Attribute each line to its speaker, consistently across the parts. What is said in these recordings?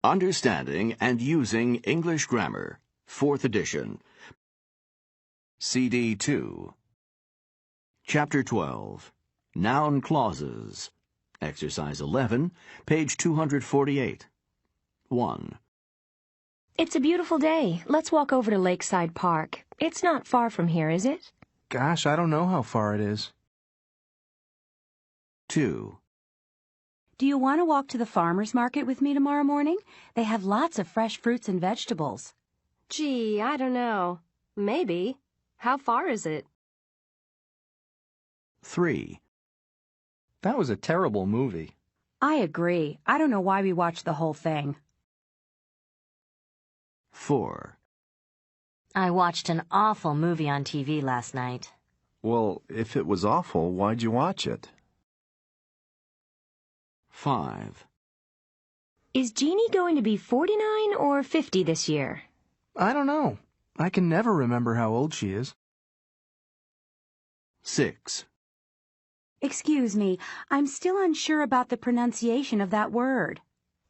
Speaker 1: Understanding and Using English Grammar, 4th edition. CD 2. Chapter 12. Noun Clauses. Exercise 11, page 248. 1.
Speaker 2: It's a beautiful day. Let's walk over to Lakeside Park. It's not far from here, is it?
Speaker 3: Gosh, I don't know how far it is.
Speaker 1: 2.
Speaker 4: Do you want to walk to the farmer's market with me tomorrow morning? They have lots of fresh fruits and vegetables.
Speaker 2: Gee, I don't know. Maybe. How far is it?
Speaker 1: 3.
Speaker 3: That was a terrible movie.
Speaker 4: I agree. I don't know why we watched the whole thing.
Speaker 1: 4.
Speaker 5: I watched an awful movie on TV last night.
Speaker 6: Well, if it was awful, why'd you watch it?
Speaker 1: 5.
Speaker 2: Is Jeannie going to be 49 or 50 this year?
Speaker 3: I don't know. I can never remember how old she is.
Speaker 1: 6.
Speaker 4: Excuse me, I'm still unsure about the pronunciation of that word.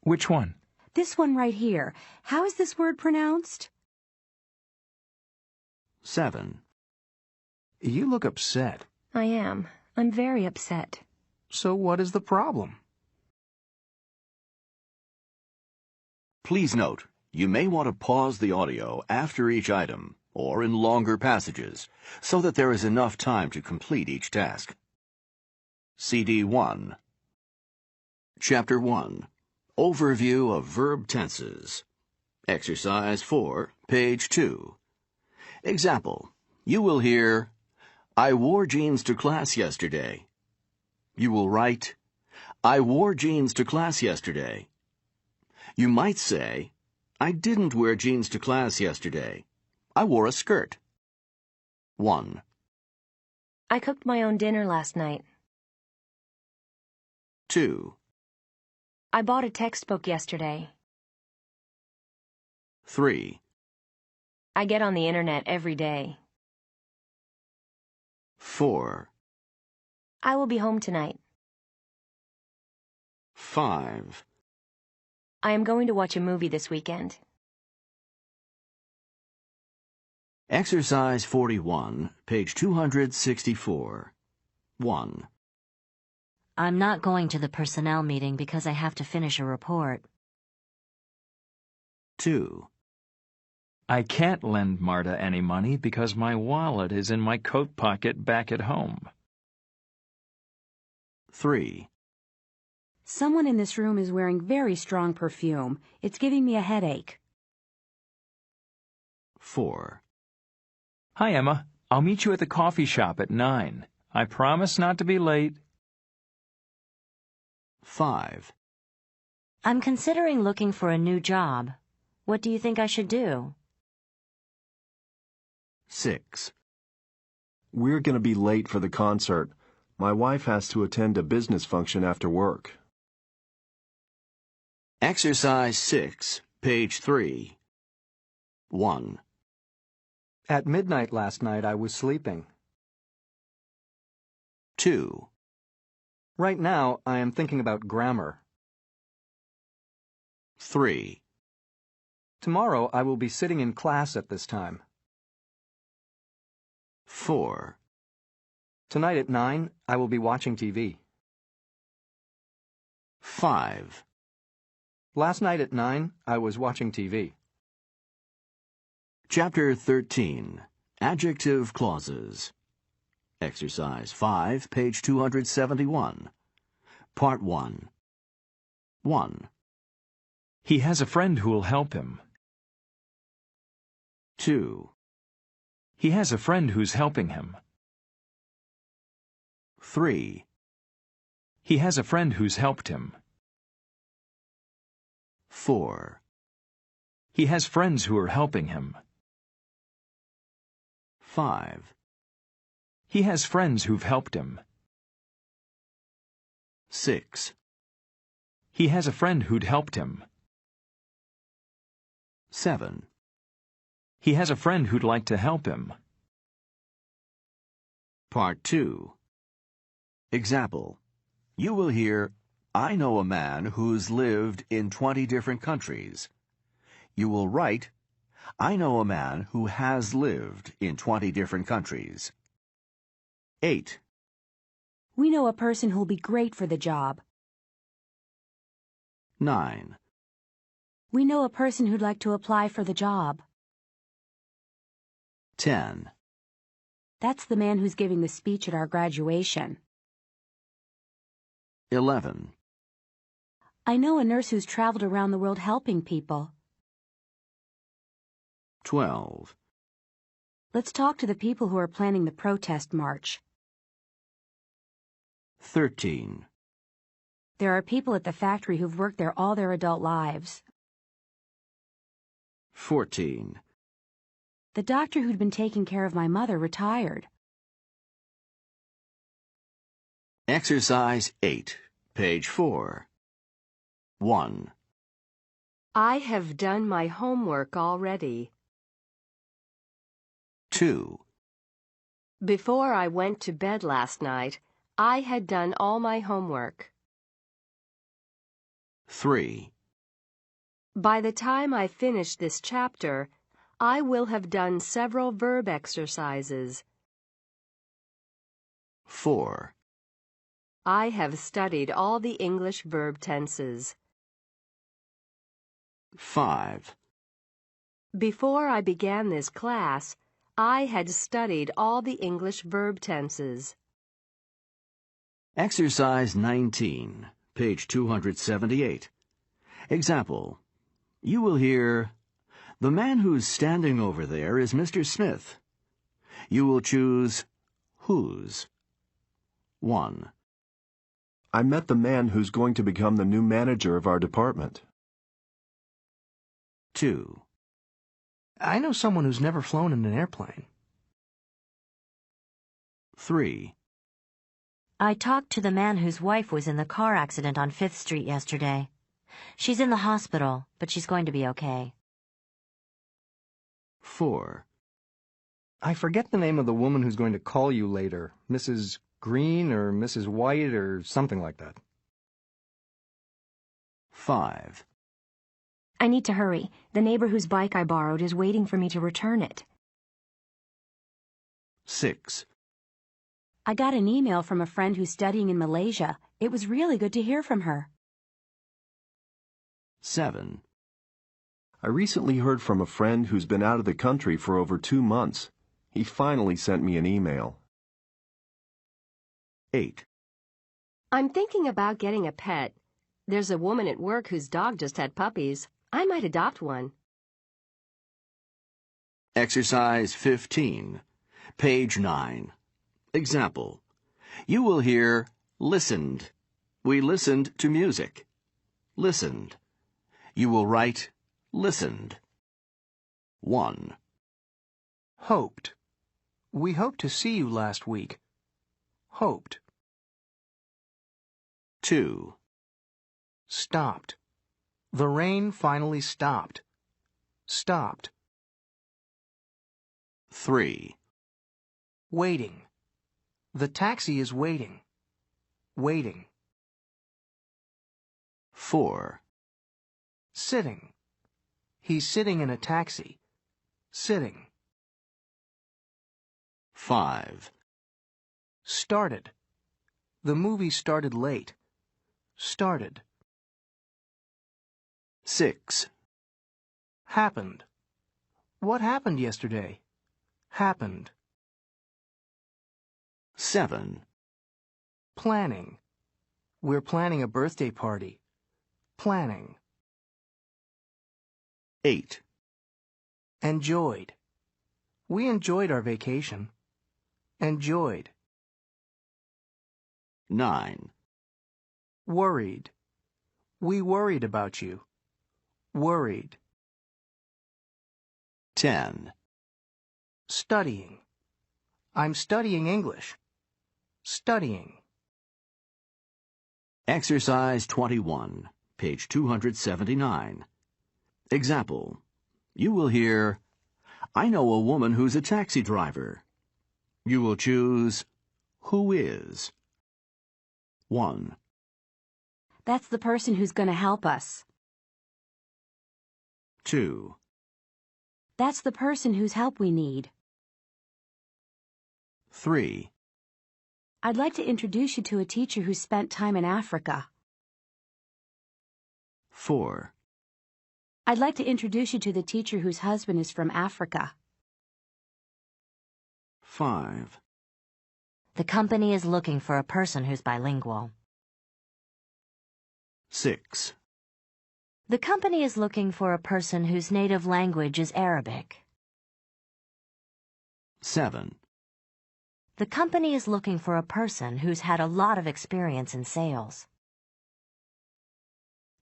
Speaker 3: Which one?
Speaker 4: This one right here. How is this word pronounced?
Speaker 1: 7.
Speaker 3: You look upset.
Speaker 2: I am. I'm very upset.
Speaker 3: So what is the problem?
Speaker 1: Please note, you may want to pause the audio after each item, or in longer passages, so that there is enough time to complete each task. CD 1. Chapter 1. Overview of Verb Tenses. Exercise 4, page 2. Example. You will hear, I wore jeans to class yesterday. You will write, I wore jeans to class yesterday. You might say, I didn't wear jeans to class yesterday. I wore a skirt. 1.
Speaker 2: I cooked my own dinner last night.
Speaker 1: 2.
Speaker 2: I bought a textbook yesterday.
Speaker 1: 3.
Speaker 2: I get on the internet every day.
Speaker 1: 4.
Speaker 2: I will be home tonight.
Speaker 1: 5.
Speaker 2: I am going to watch a movie this weekend.
Speaker 1: Exercise 41, page 264. 1.
Speaker 5: I'm not going to the personnel meeting because I have to finish a report.
Speaker 1: 2.
Speaker 7: I can't lend Marta any money because my wallet is in my coat pocket back at home.
Speaker 1: 3.
Speaker 4: Someone in this room is wearing very strong perfume. It's giving me a headache.
Speaker 1: 4.
Speaker 7: Hi, Emma. I'll meet you at the coffee shop at 9. I promise not to be late.
Speaker 1: 5.
Speaker 5: I'm considering looking for a new job. What do you think I should do?
Speaker 1: 6.
Speaker 6: We're going to be late for the concert. My wife has to attend a business function after work.
Speaker 1: Exercise 6, page 3. 1.
Speaker 3: At midnight last night, I was sleeping.
Speaker 1: 2.
Speaker 3: Right now, I am thinking about grammar.
Speaker 1: 3.
Speaker 3: Tomorrow, I will be sitting in class at this time.
Speaker 1: 4.
Speaker 3: Tonight at 9, I will be watching TV.
Speaker 1: 5.
Speaker 3: Last night at 9, I was watching TV.
Speaker 1: Chapter 13. Adjective Clauses. Exercise 5, page 271. Part 1. 1.
Speaker 7: He has a friend who will help him.
Speaker 1: 2.
Speaker 7: He has a friend who's helping him.
Speaker 1: 3.
Speaker 7: He has a friend who's helped him.
Speaker 1: 4.
Speaker 7: He has friends who are helping him.
Speaker 1: 5.
Speaker 7: He has friends who've helped him.
Speaker 1: 6.
Speaker 7: He has a friend who'd helped him.
Speaker 1: 7.
Speaker 7: He has a friend who'd like to help him.
Speaker 1: Part 2. Example. You will hear, I know a man who's lived in 20 different countries. You will write, I know a man who has lived in 20 different countries. 8.
Speaker 4: We know a person who'll be great for the job.
Speaker 1: 9.
Speaker 4: We know a person who'd like to apply for the job.
Speaker 1: 10.
Speaker 4: That's the man who's giving the speech at our graduation.
Speaker 1: 11.
Speaker 4: I know a nurse who's traveled around the world helping people.
Speaker 1: 12.
Speaker 4: Let's talk to the people who are planning the protest march.
Speaker 1: 13.
Speaker 4: There are people at the factory who've worked there all their adult lives.
Speaker 1: 14.
Speaker 4: The doctor who'd been taking care of my mother retired.
Speaker 1: Exercise 8, page 4. 1.
Speaker 2: I have done my homework already.
Speaker 1: 2.
Speaker 2: Before I went to bed last night, I had done all my homework.
Speaker 1: 3.
Speaker 2: By the time I finish this chapter, I will have done several verb exercises.
Speaker 1: 4.
Speaker 2: I have studied all the English verb tenses.
Speaker 1: 5.
Speaker 2: Before I began this class, I had studied all the English verb tenses.
Speaker 1: Exercise 19, page 278. Example. You will hear, the man who's standing over there is Mr. Smith. You will choose whose. 1.
Speaker 6: I met the man who's going to become the new manager of our department.
Speaker 1: 2.
Speaker 3: I know someone who's never flown in an airplane.
Speaker 1: 3.
Speaker 5: I talked to the man whose wife was in the car accident on 5th Street yesterday. She's in the hospital, but she's going to be okay.
Speaker 1: 4.
Speaker 3: I forget the name of the woman who's going to call you later. Mrs. Green or Mrs. White or something like that.
Speaker 1: 5.
Speaker 2: I need to hurry. The neighbor whose bike I borrowed is waiting for me to return it.
Speaker 1: 6.
Speaker 4: I got an email from a friend who's studying in Malaysia. It was really good to hear from her.
Speaker 1: 7.
Speaker 6: I recently heard from a friend who's been out of the country for over 2 months. He finally sent me an email.
Speaker 1: 8.
Speaker 2: I'm thinking about getting a pet. There's a woman at work whose dog just had puppies. I might adopt one.
Speaker 1: Exercise 15, page 9. Example. You will hear, listened. We listened to music. Listened. You will write, listened. 1.
Speaker 3: Hoped. We hoped to see you last week. Hoped.
Speaker 1: 2.
Speaker 3: Stopped. The rain finally stopped. Stopped.
Speaker 1: 3.
Speaker 3: Waiting. The taxi is waiting. Waiting.
Speaker 1: 4.
Speaker 3: Sitting. He's sitting in a taxi. Sitting.
Speaker 1: 5.
Speaker 3: Started. The movie started late. Started.
Speaker 1: 6.
Speaker 3: Happened. What happened yesterday? Happened.
Speaker 1: 7.
Speaker 3: Planning. We're planning a birthday party. Planning.
Speaker 1: 8.
Speaker 3: Enjoyed. We enjoyed our vacation. Enjoyed.
Speaker 1: 9.
Speaker 3: Worried. We worried about you. Worried.
Speaker 1: 10.
Speaker 3: Studying. I'm studying English. Studying.
Speaker 1: Exercise 21, page 279. Example. You will hear, I know a woman who's a taxi driver. You will choose, who is. 1.
Speaker 4: That's the person who's going to help us.
Speaker 1: 2.
Speaker 4: That's the person whose help we need.
Speaker 1: 3.
Speaker 4: I'd like to introduce you to a teacher who spent time in Africa.
Speaker 1: 4.
Speaker 4: I'd like to introduce you to the teacher whose husband is from Africa.
Speaker 1: 5.
Speaker 5: The company is looking for a person who's bilingual.
Speaker 1: 6.
Speaker 5: The company is looking for a person whose native language is Arabic.
Speaker 1: 7.
Speaker 5: The company is looking for a person who's had a lot of experience in sales.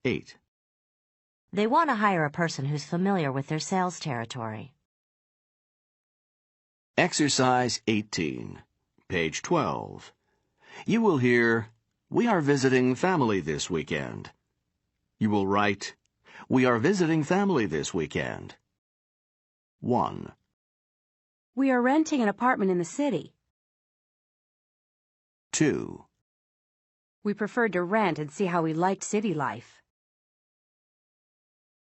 Speaker 1: 8.
Speaker 5: They want to hire a person who's familiar with their sales territory.
Speaker 1: Exercise 18, page 12. You will hear, "We are visiting family this weekend." You will write, "We are visiting family this weekend." 1.
Speaker 4: We are renting an apartment in the city.
Speaker 1: 2.
Speaker 4: We preferred to rent and see how we liked city life.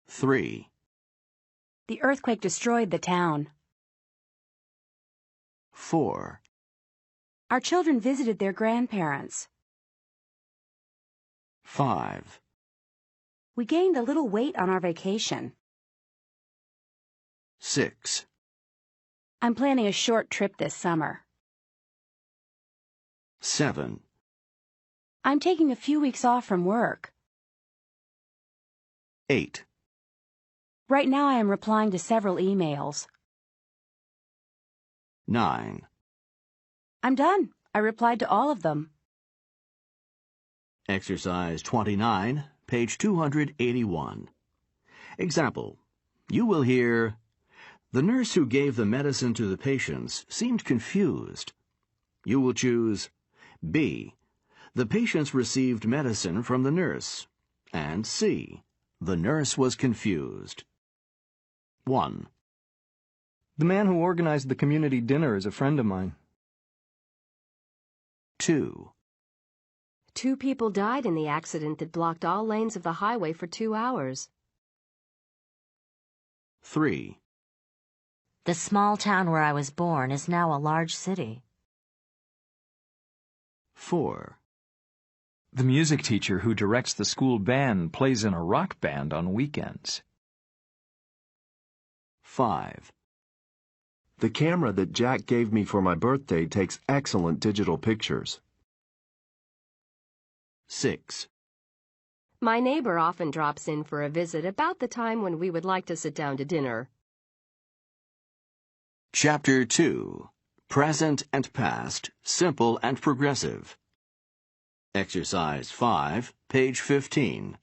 Speaker 1: 3.
Speaker 4: The earthquake destroyed the town.
Speaker 1: 4.
Speaker 4: Our children visited their grandparents.
Speaker 1: 5.
Speaker 4: We gained a little weight on our vacation.
Speaker 1: 6.
Speaker 4: I'm planning a short trip this summer.
Speaker 1: 7.
Speaker 4: I'm taking a few weeks off from work.
Speaker 1: 8.
Speaker 4: Right now I am replying to several emails.
Speaker 1: 9.
Speaker 4: I'm done. I replied to all of them.
Speaker 1: Exercise 29, page 281. Example. You will hear, "The nurse who gave the medicine to the patients seemed confused." You will choose B. The patients received medicine from the nurse. And C. The nurse was confused. 1.
Speaker 3: The man who organized the community dinner is a friend of mine.
Speaker 1: 2.
Speaker 2: 2 people died in the accident that blocked all lanes of the highway for 2 hours.
Speaker 1: 3.
Speaker 5: The small town where I was born is now a large city.
Speaker 1: 4.
Speaker 7: The music teacher who directs the school band plays in a rock band on weekends.
Speaker 1: 5.
Speaker 6: The camera that Jack gave me for my birthday takes excellent digital pictures.
Speaker 1: 6.
Speaker 2: My neighbor often drops in for a visit about the time when we would like to sit down to dinner.
Speaker 1: Chapter 2. Present and Past, Simple and Progressive. Exercise 5, page 15.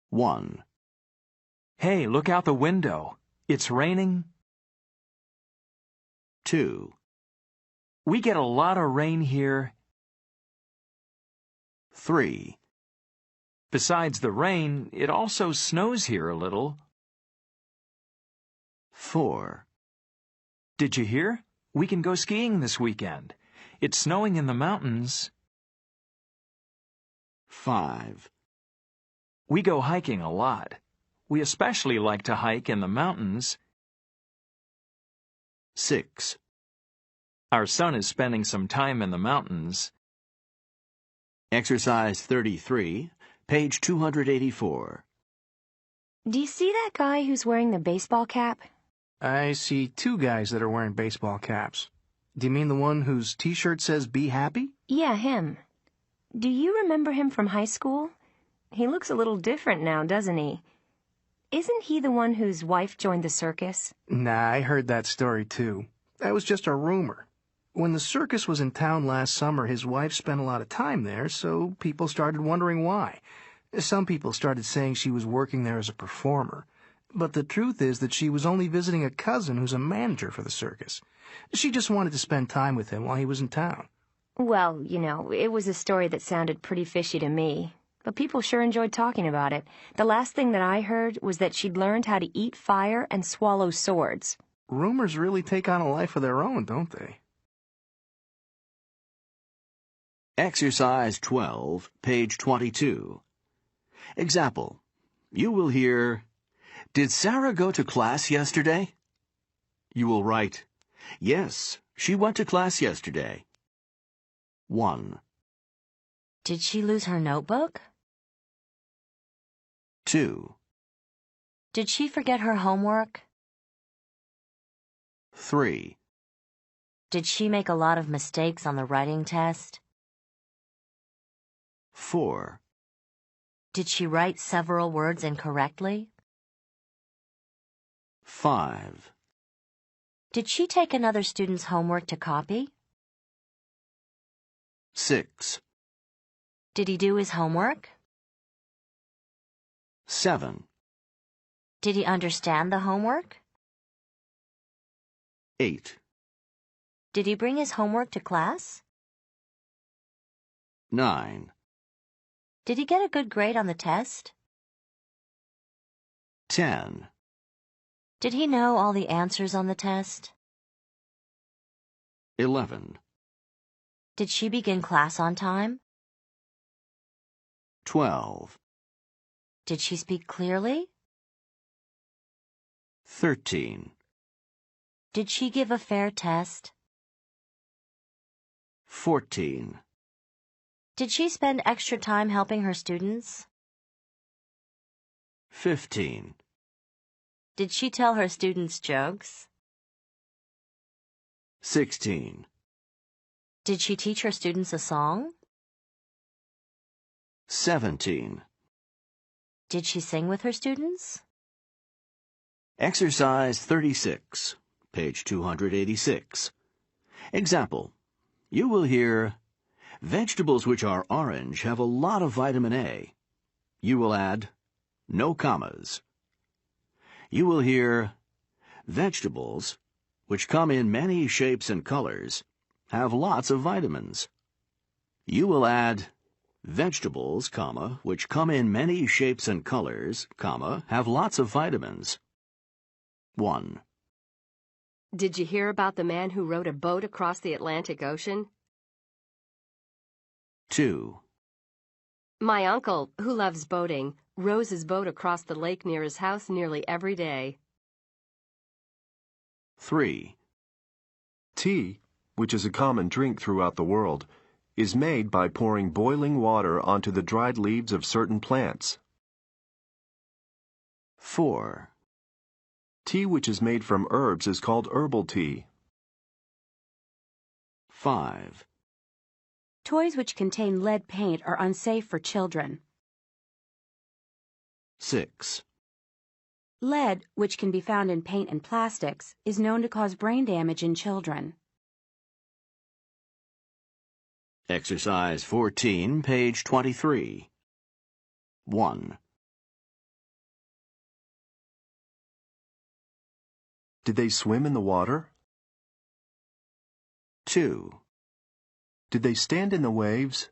Speaker 1: 1.
Speaker 7: Hey, look out the window. It's raining.
Speaker 1: 2.
Speaker 7: We get a lot of rain here.
Speaker 1: 3.
Speaker 7: Besides the rain, it also snows here a little.
Speaker 1: 4.
Speaker 7: Did you hear? We can go skiing this weekend. It's snowing in the mountains.
Speaker 1: 5.
Speaker 7: We go hiking a lot. We especially like to hike in the mountains.
Speaker 1: 6.
Speaker 7: Our son is spending some time in the mountains.
Speaker 1: Exercise 33, page 284.
Speaker 8: Do you see that guy who's wearing the baseball cap?
Speaker 9: I see 2 guys that are wearing baseball caps. Do you mean the one whose t-shirt says "Be Happy"?
Speaker 8: Yeah, him. Do you remember him from high school? He looks a little different now, doesn't he? Isn't he the one whose wife joined the circus?
Speaker 9: Nah, I heard that story too. That was just a rumor. When the circus was in town last summer, his wife spent a lot of time there, so people started wondering why. Some people started saying she was working there as a performer. But the truth is that she was only visiting a cousin who's a manager for the circus. She just wanted to spend time with him while he was in town.
Speaker 8: Well, it was a story that sounded pretty fishy to me. But people sure enjoyed talking about it. The last thing that I heard was that she'd learned how to eat fire and swallow swords.
Speaker 9: Rumors really take on a life of their own, don't they?
Speaker 1: Exercise 12, page 22. Example. You will hear, "Did Sarah go to class yesterday?" You will write, "Yes, she went to class yesterday." 1,
Speaker 5: Did she lose her notebook?
Speaker 1: 2,
Speaker 5: Did she forget her homework?
Speaker 1: 3,
Speaker 5: Did she make a lot of mistakes on the writing test?
Speaker 1: 4,
Speaker 5: Did she write several words incorrectly?
Speaker 1: 5,
Speaker 5: Did she take another student's homework to copy?
Speaker 1: 6,
Speaker 5: Did he do his homework?
Speaker 1: 7,
Speaker 5: Did he understand the homework?
Speaker 1: 8,
Speaker 5: Did he bring his homework to class?
Speaker 1: 9,
Speaker 5: Did he get a good grade on the test?
Speaker 1: 10,
Speaker 5: Did he know all the answers on the test?
Speaker 1: 11,
Speaker 5: Did she begin class on time?
Speaker 1: 12,
Speaker 5: Did she speak clearly?
Speaker 1: 13,
Speaker 5: Did she give a fair test?
Speaker 1: 14,
Speaker 5: Did she spend extra time helping her students?
Speaker 1: 15,
Speaker 5: Did she tell her students jokes?
Speaker 1: 16,
Speaker 5: Did she teach her students a song?
Speaker 1: 17.
Speaker 5: Did she sing with her students?
Speaker 1: Exercise 36, page 286. Example. You will hear, "Vegetables which are orange have a lot of vitamin A." You will add, no commas. You will hear, "Vegetables, which come in many shapes and colors, have lots of vitamins." You will add, "Vegetables, comma, which come in many shapes and colors, comma, have lots of vitamins." 1,
Speaker 2: Did you hear about the man who rowed a boat across the Atlantic Ocean?
Speaker 1: 2,
Speaker 2: My uncle, who loves boating, rows his boat across the lake near his house nearly every day.
Speaker 1: 3,
Speaker 6: Tea, which is a common drink throughout the world, is made by pouring boiling water onto the dried leaves of certain plants.
Speaker 1: 4,
Speaker 6: Tea which is made from herbs is called herbal tea.
Speaker 1: 5,
Speaker 4: Toys which contain lead paint are unsafe for children.
Speaker 1: 6,
Speaker 4: Lead, which can be found in paint and plastics, is known to cause brain damage in children.
Speaker 1: Exercise 14, page 23. 1,
Speaker 6: Did they swim in the water?
Speaker 1: 2,
Speaker 6: Did they stand in the waves?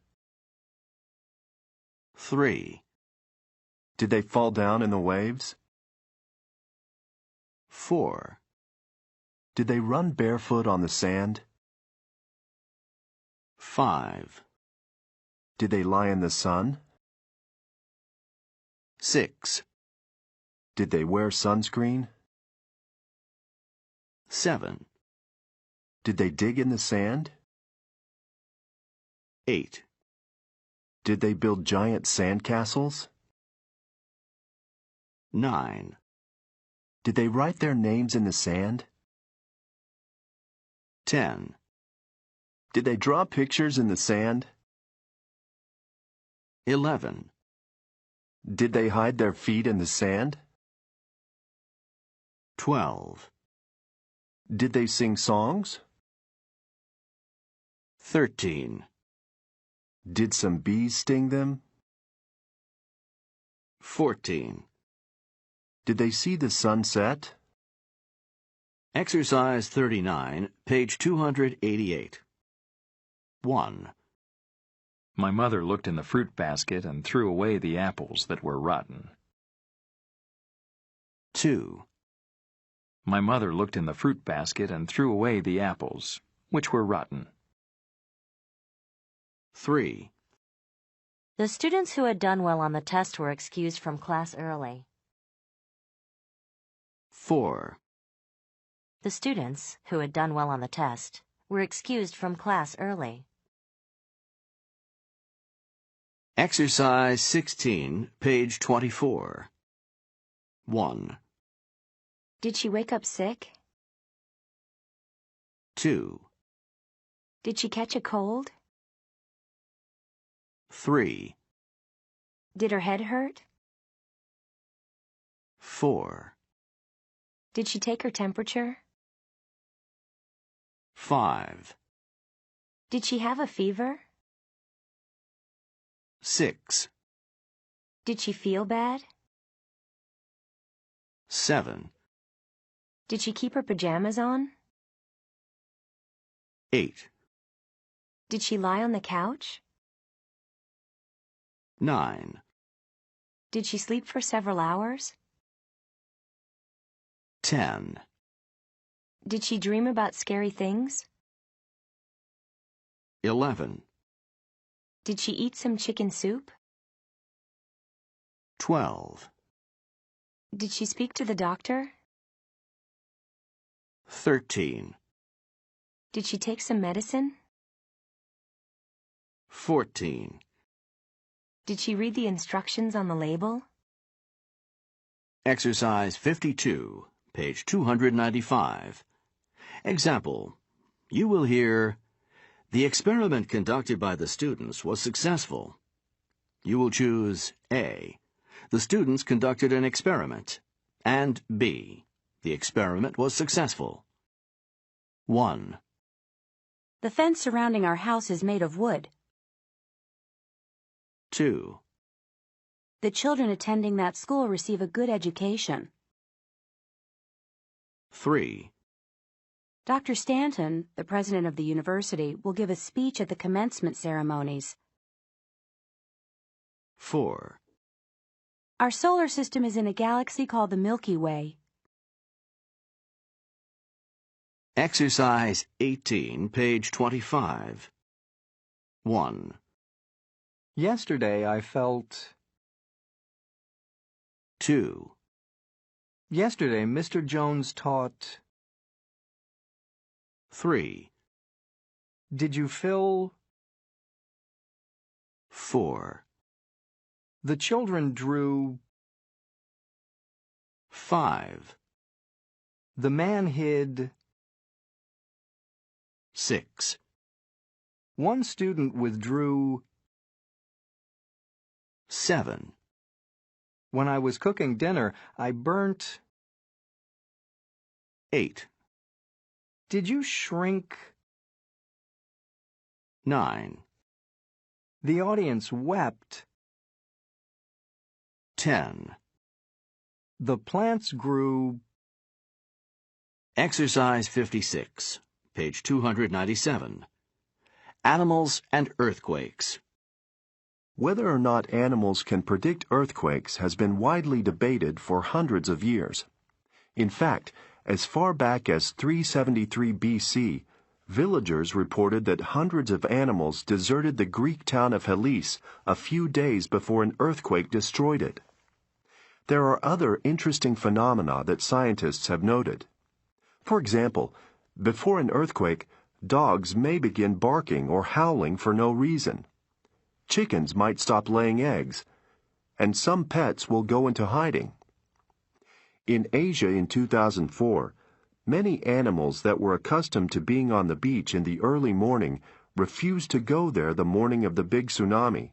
Speaker 1: 3,
Speaker 6: Did they fall down in the waves?
Speaker 1: 4,
Speaker 6: Did they run barefoot on the sand?
Speaker 1: 5,
Speaker 6: Did they lie in the sun?
Speaker 1: 6,
Speaker 6: Did they wear sunscreen?
Speaker 1: 7,
Speaker 6: Did they dig in the sand?
Speaker 1: 8,
Speaker 6: Did they build giant sand castles?
Speaker 1: 9,
Speaker 6: Did they write their names in the sand?
Speaker 1: 10,
Speaker 6: Did they draw pictures in the sand?
Speaker 1: 11,
Speaker 6: Did they hide their feet in the sand?
Speaker 1: 12,
Speaker 6: Did they sing songs?
Speaker 1: 13,
Speaker 6: Did some bees sting them?
Speaker 1: 14.
Speaker 6: Did they see the sun set?
Speaker 1: Exercise 39, page 288. 1,
Speaker 7: My mother looked in the fruit basket and threw away the apples that were rotten.
Speaker 1: 2,
Speaker 7: My mother looked in the fruit basket and threw away the apples, which were rotten.
Speaker 1: 3.
Speaker 5: The students who had done well on the test were excused from class early.
Speaker 1: 4.
Speaker 5: The students who had done well on the test were excused from class early.
Speaker 1: Exercise 16, page 24. 1,
Speaker 8: Did she wake up sick?
Speaker 1: 2,
Speaker 8: Did she catch a cold?
Speaker 1: 3,
Speaker 8: Did her head hurt?
Speaker 1: 4,
Speaker 8: Did she take her temperature?
Speaker 1: 5,
Speaker 8: Did she have a fever?
Speaker 1: 6,
Speaker 8: Did she feel bad?
Speaker 1: 7,
Speaker 8: Did she keep her pajamas on?
Speaker 1: 8,
Speaker 8: Did she lie on the couch?
Speaker 1: 9,
Speaker 8: Did she sleep for several hours?
Speaker 1: 10,
Speaker 8: Did she dream about scary things?
Speaker 1: 11,
Speaker 8: Did she eat some chicken soup?
Speaker 1: 12,
Speaker 8: Did she speak to the doctor?
Speaker 1: 13,
Speaker 8: Did she take some medicine?
Speaker 1: 14.
Speaker 8: Did she read the instructions on the label?
Speaker 1: Exercise 52, page 295. Example. You will hear, "The experiment conducted by the students was successful." You will choose A. The students conducted an experiment, and B. The experiment was successful. 1,
Speaker 4: The fence surrounding our house is made of wood.
Speaker 1: 2,
Speaker 4: The children attending that school receive a good education.
Speaker 1: 3,
Speaker 4: Dr. Stanton, the president of the university, will give a speech at the commencement ceremonies.
Speaker 1: 4,
Speaker 4: Our solar system is in a galaxy called the Milky Way.
Speaker 1: Exercise 18, page 25. 1,
Speaker 3: Yesterday I felt...
Speaker 1: 2,
Speaker 3: Yesterday Mr. Jones taught...
Speaker 1: 3,
Speaker 3: Did you fill...
Speaker 1: 4,
Speaker 3: The children drew...
Speaker 1: 5,
Speaker 3: The man hid...
Speaker 1: 6,
Speaker 3: One student withdrew...
Speaker 1: 7,
Speaker 3: When I was cooking dinner, I burnt...
Speaker 1: 8,
Speaker 3: Did you shrink...
Speaker 1: 9,
Speaker 3: The audience wept...
Speaker 1: 10.
Speaker 3: The plants grew...
Speaker 1: Exercise 56, page 297. Animals and earthquakes.
Speaker 6: Whether or not animals can predict earthquakes has been widely debated for hundreds of years. In fact, as far back as 373 BC, villagers reported that hundreds of animals deserted the Greek town of Hellas a few days before an earthquake destroyed it. There are other interesting phenomena that scientists have noted. For example, before an earthquake, dogs may begin barking or howling for no reason. Chickens might stop laying eggs, and some pets will go into hiding. In Asia in 2004, many animals that were accustomed to being on the beach in the early morning refused to go there the morning of the big tsunami.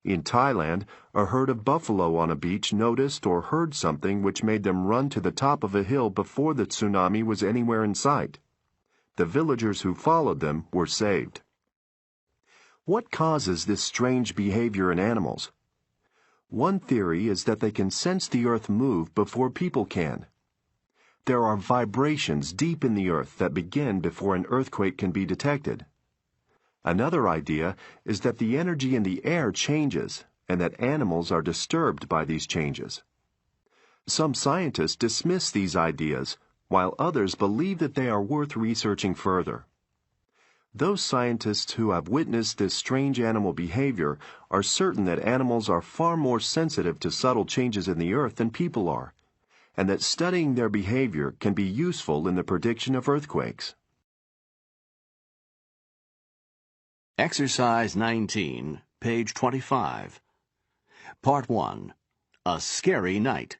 Speaker 6: In Thailand, a herd of buffalo on a beach noticed or heard something which made them run to the top of a hill before the tsunami was anywhere in sight. The villagers who followed them were saved. What causes this strange behavior in animals? One theory is that they can sense the earth move before people can. There are vibrations deep in the earth that begin before an earthquake can be detected. Another idea is that the energy in the air changes and that animals are disturbed by these changes. Some scientists dismiss these ideas, while others believe that they are worth researching further. Those scientists who have witnessed this strange animal behavior are certain that animals are far more sensitive to subtle changes in the earth than people are, and that studying their behavior can be useful in the prediction of earthquakes.
Speaker 1: Exercise 19, page 25. Part 1. A Scary Night.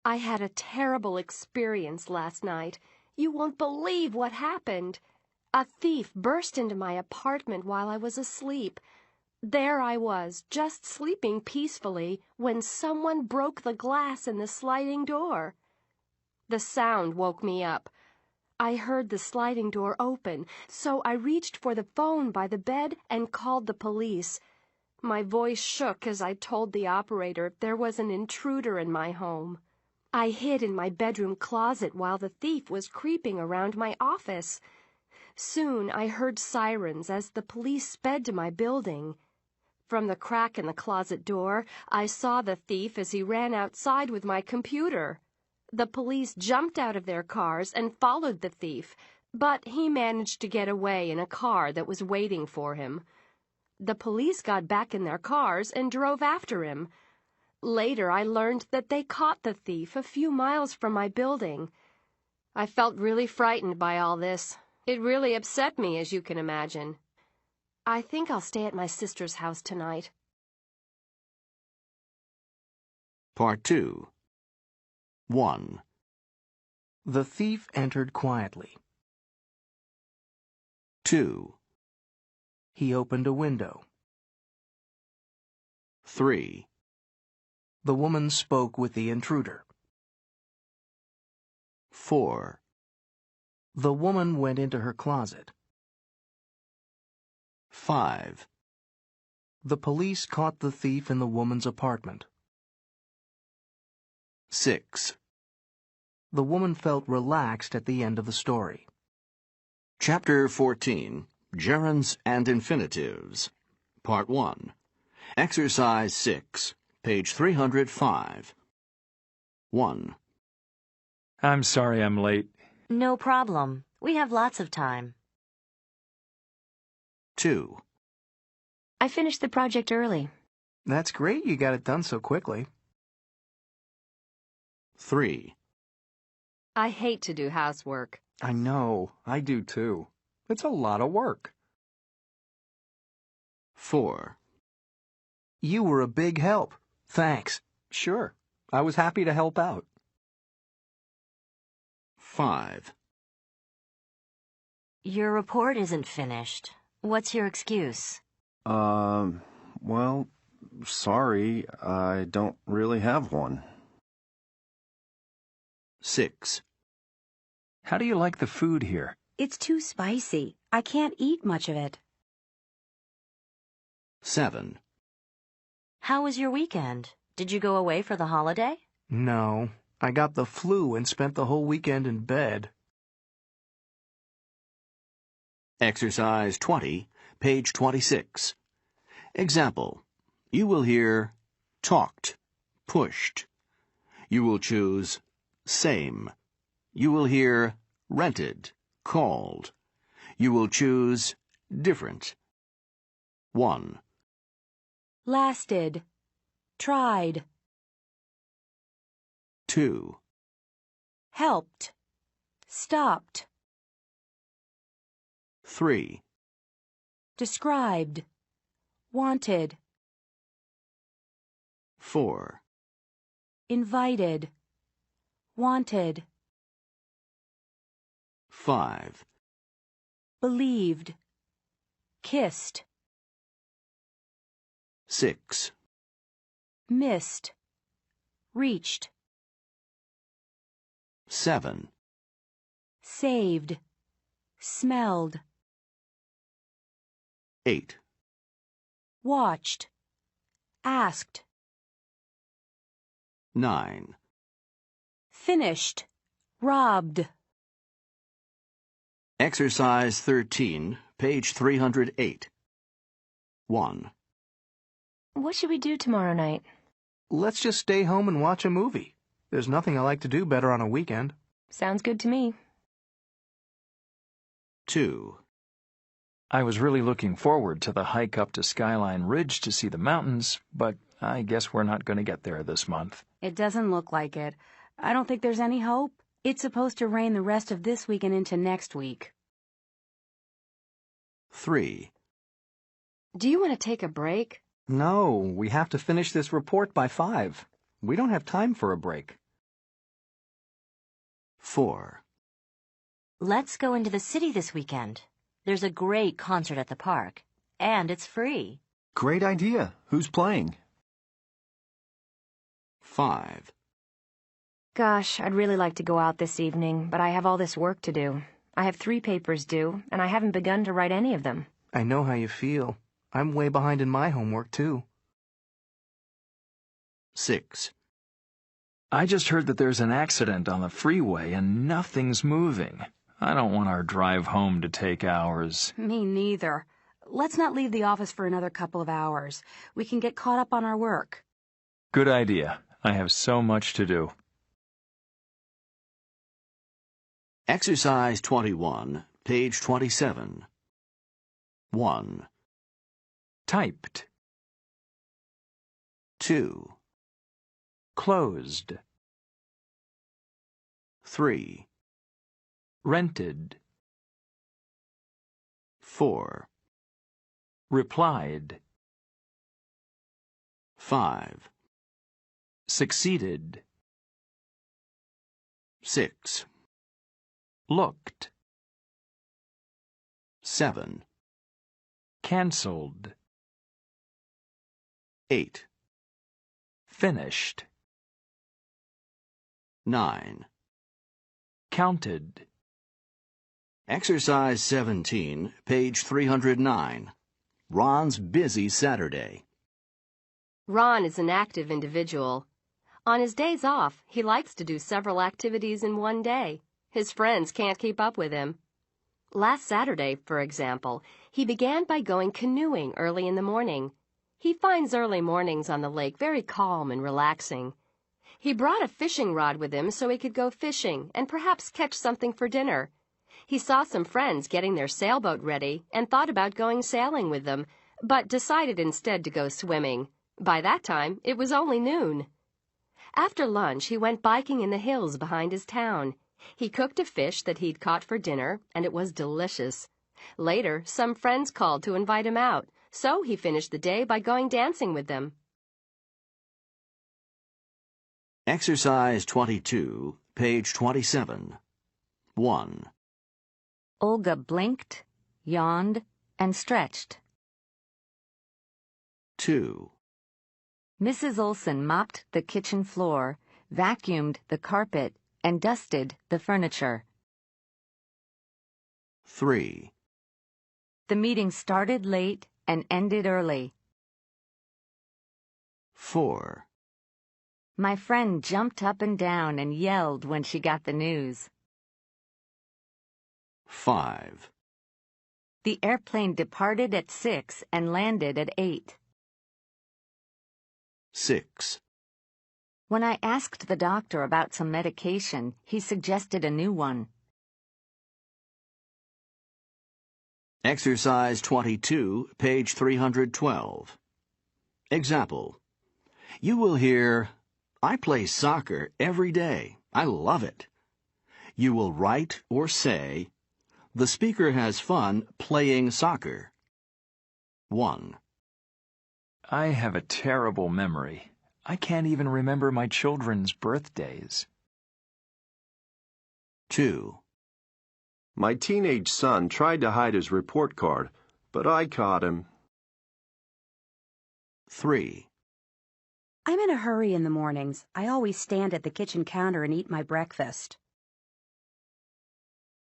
Speaker 2: I had a terrible experience last night. You won't believe what happened. A thief burst into my apartment while I was asleep. There I was, just sleeping peacefully, when someone broke the glass in the sliding door. The sound woke me up. I heard the sliding door open, so I reached for the phone by the bed and called the police. My voice shook as I told the operator there was an intruder in my home. I hid in my bedroom closet while the thief was creeping around my office. Soon I heard sirens as the police sped to my building. From the crack in the closet door, I saw the thief as he ran outside with my computer. The police jumped out of their cars and followed the thief, but he managed to get away in a car that was waiting for him. The police got back in their cars and drove after him. Later, I learned that they caught the thief a few miles from my building. I felt really frightened by all this. It really upset me, as you can imagine. I think I'll stay at my sister's house tonight.
Speaker 1: Part 2. 1.
Speaker 9: The thief entered quietly.
Speaker 1: 2.
Speaker 9: He opened a window.
Speaker 1: 3.
Speaker 9: The woman spoke with the intruder.
Speaker 1: 4.
Speaker 9: The woman went into her closet.
Speaker 1: 5.
Speaker 9: The police caught the thief in the woman's apartment.
Speaker 1: 6.
Speaker 9: The woman felt relaxed at the end of the story.
Speaker 1: Chapter 14. Gerunds and Infinitives. Part 1. Exercise 6, page 305. 1.
Speaker 7: I'm sorry I'm late.
Speaker 5: No problem. We have lots of time.
Speaker 1: 2.
Speaker 8: I finished the project early.
Speaker 9: That's great you got it done so quickly.
Speaker 1: 3.
Speaker 2: I hate to do housework.
Speaker 3: I know. I do too. It's a lot of work.
Speaker 1: 4.
Speaker 9: You were a big help. Thanks.
Speaker 3: Sure. I was happy to help out.
Speaker 1: 5.
Speaker 5: Your report isn't finished. What's your excuse?
Speaker 6: Well, sorry, I don't really have one.
Speaker 1: 6.
Speaker 7: How do you like the food here?
Speaker 4: It's too spicy. I can't eat much of it.
Speaker 1: 7.
Speaker 5: How was your weekend? Did you go away for the holiday?
Speaker 9: No, I got the flu and spent the whole weekend in bed.
Speaker 1: Exercise 20, page 26. Example. You will hear talked, pushed. You will choose same. You will hear rented, called. You will choose different. 1.
Speaker 4: Lasted. Tried.
Speaker 1: 2.
Speaker 4: Helped. Stopped.
Speaker 1: 3.
Speaker 4: Described. Wanted.
Speaker 1: 4.
Speaker 4: Invited. Wanted.
Speaker 1: 5.
Speaker 4: Believed. Kissed.
Speaker 1: 6.
Speaker 4: Missed. Reached.
Speaker 1: 7.
Speaker 4: Saved. Smelled.
Speaker 1: 8.
Speaker 4: Watched. Asked.
Speaker 1: 9.
Speaker 4: Finished. Robbed.
Speaker 1: Exercise 13, page 308. 1.
Speaker 8: What should we do tomorrow night?
Speaker 9: Let's just stay home and watch a movie. There's nothing I like to do better on a weekend.
Speaker 8: Sounds good to me.
Speaker 1: 2.
Speaker 7: I was really looking forward to the hike up to Skyline Ridge to see the mountains, but I guess we're not going to get there this month.
Speaker 4: It doesn't look like it. I don't think there's any hope. It's supposed to rain the rest of this week and into next week.
Speaker 1: 3.
Speaker 2: Do you want to take a break?
Speaker 3: No, we have to finish this report by 5. We don't have time for a break.
Speaker 1: 4.
Speaker 5: Let's go into the city this weekend. There's a great concert at the park, and it's free.
Speaker 6: Great idea. Who's playing?
Speaker 1: 5.
Speaker 8: Gosh, I'd really like to go out this evening, but I have all this work to do. I have 3 papers due, and I haven't begun to write any of them.
Speaker 9: I know how you feel. I'm way behind in my homework, too.
Speaker 1: 6.
Speaker 7: I just heard that there's an accident on the freeway and nothing's moving. I don't want our drive home to take hours.
Speaker 4: Me neither. Let's not leave the office for another couple of hours. We can get caught up on our work.
Speaker 7: Good idea. I have so much to do.
Speaker 1: Exercise 21, page 27. 1.
Speaker 7: Typed.
Speaker 1: 2.
Speaker 7: Closed.
Speaker 1: 3.
Speaker 7: Rented.
Speaker 1: 4.
Speaker 7: Replied.
Speaker 1: 5.
Speaker 7: Succeeded.
Speaker 1: 6.
Speaker 7: Looked.
Speaker 1: 7.
Speaker 7: Cancelled.
Speaker 1: 8.
Speaker 7: Finished.
Speaker 1: 9.
Speaker 7: Counted.
Speaker 1: Exercise 17, page 309. Ron's busy Saturday.
Speaker 2: Ron is an active individual. On his days off, he likes to do several activities in one day. His friends can't keep up with him. Last Saturday, for example, he began by going canoeing early in the morning. He finds early mornings on the lake very calm and relaxing. He brought a fishing rod with him so he could go fishing and perhaps catch something for dinner. He saw some friends getting their sailboat ready and thought about going sailing with them, but decided instead to go swimming. By that time, it was only noon. After lunch, he went biking in the hills behind his town. He cooked a fish that he'd caught for dinner, and it was delicious. Later, some friends called to invite him out, so he finished the day by going dancing with them.
Speaker 1: Exercise 22, page 27. 1.
Speaker 10: Olga blinked, yawned, and stretched.
Speaker 1: 2.
Speaker 10: Mrs. Olson mopped the kitchen floor, vacuumed the carpet, and dusted the furniture.
Speaker 1: 3.
Speaker 10: The meeting started late and ended early.
Speaker 1: 4.
Speaker 10: My friend jumped up and down and yelled when she got the news.
Speaker 1: 5.
Speaker 10: The airplane departed at 6 and landed at 8.
Speaker 1: 6.
Speaker 10: When I asked the doctor about some medication, he suggested a new one.
Speaker 1: Exercise 22, page 312. Example. You will hear, I play soccer every day. I love it. You will write or say, the speaker has fun playing soccer. 1.
Speaker 7: I have a terrible memory. I can't even remember my children's birthdays.
Speaker 1: 2.
Speaker 6: My teenage son tried to hide his report card, but I caught him.
Speaker 1: 3.
Speaker 4: I'm in a hurry in the mornings. I always stand at the kitchen counter and eat my breakfast.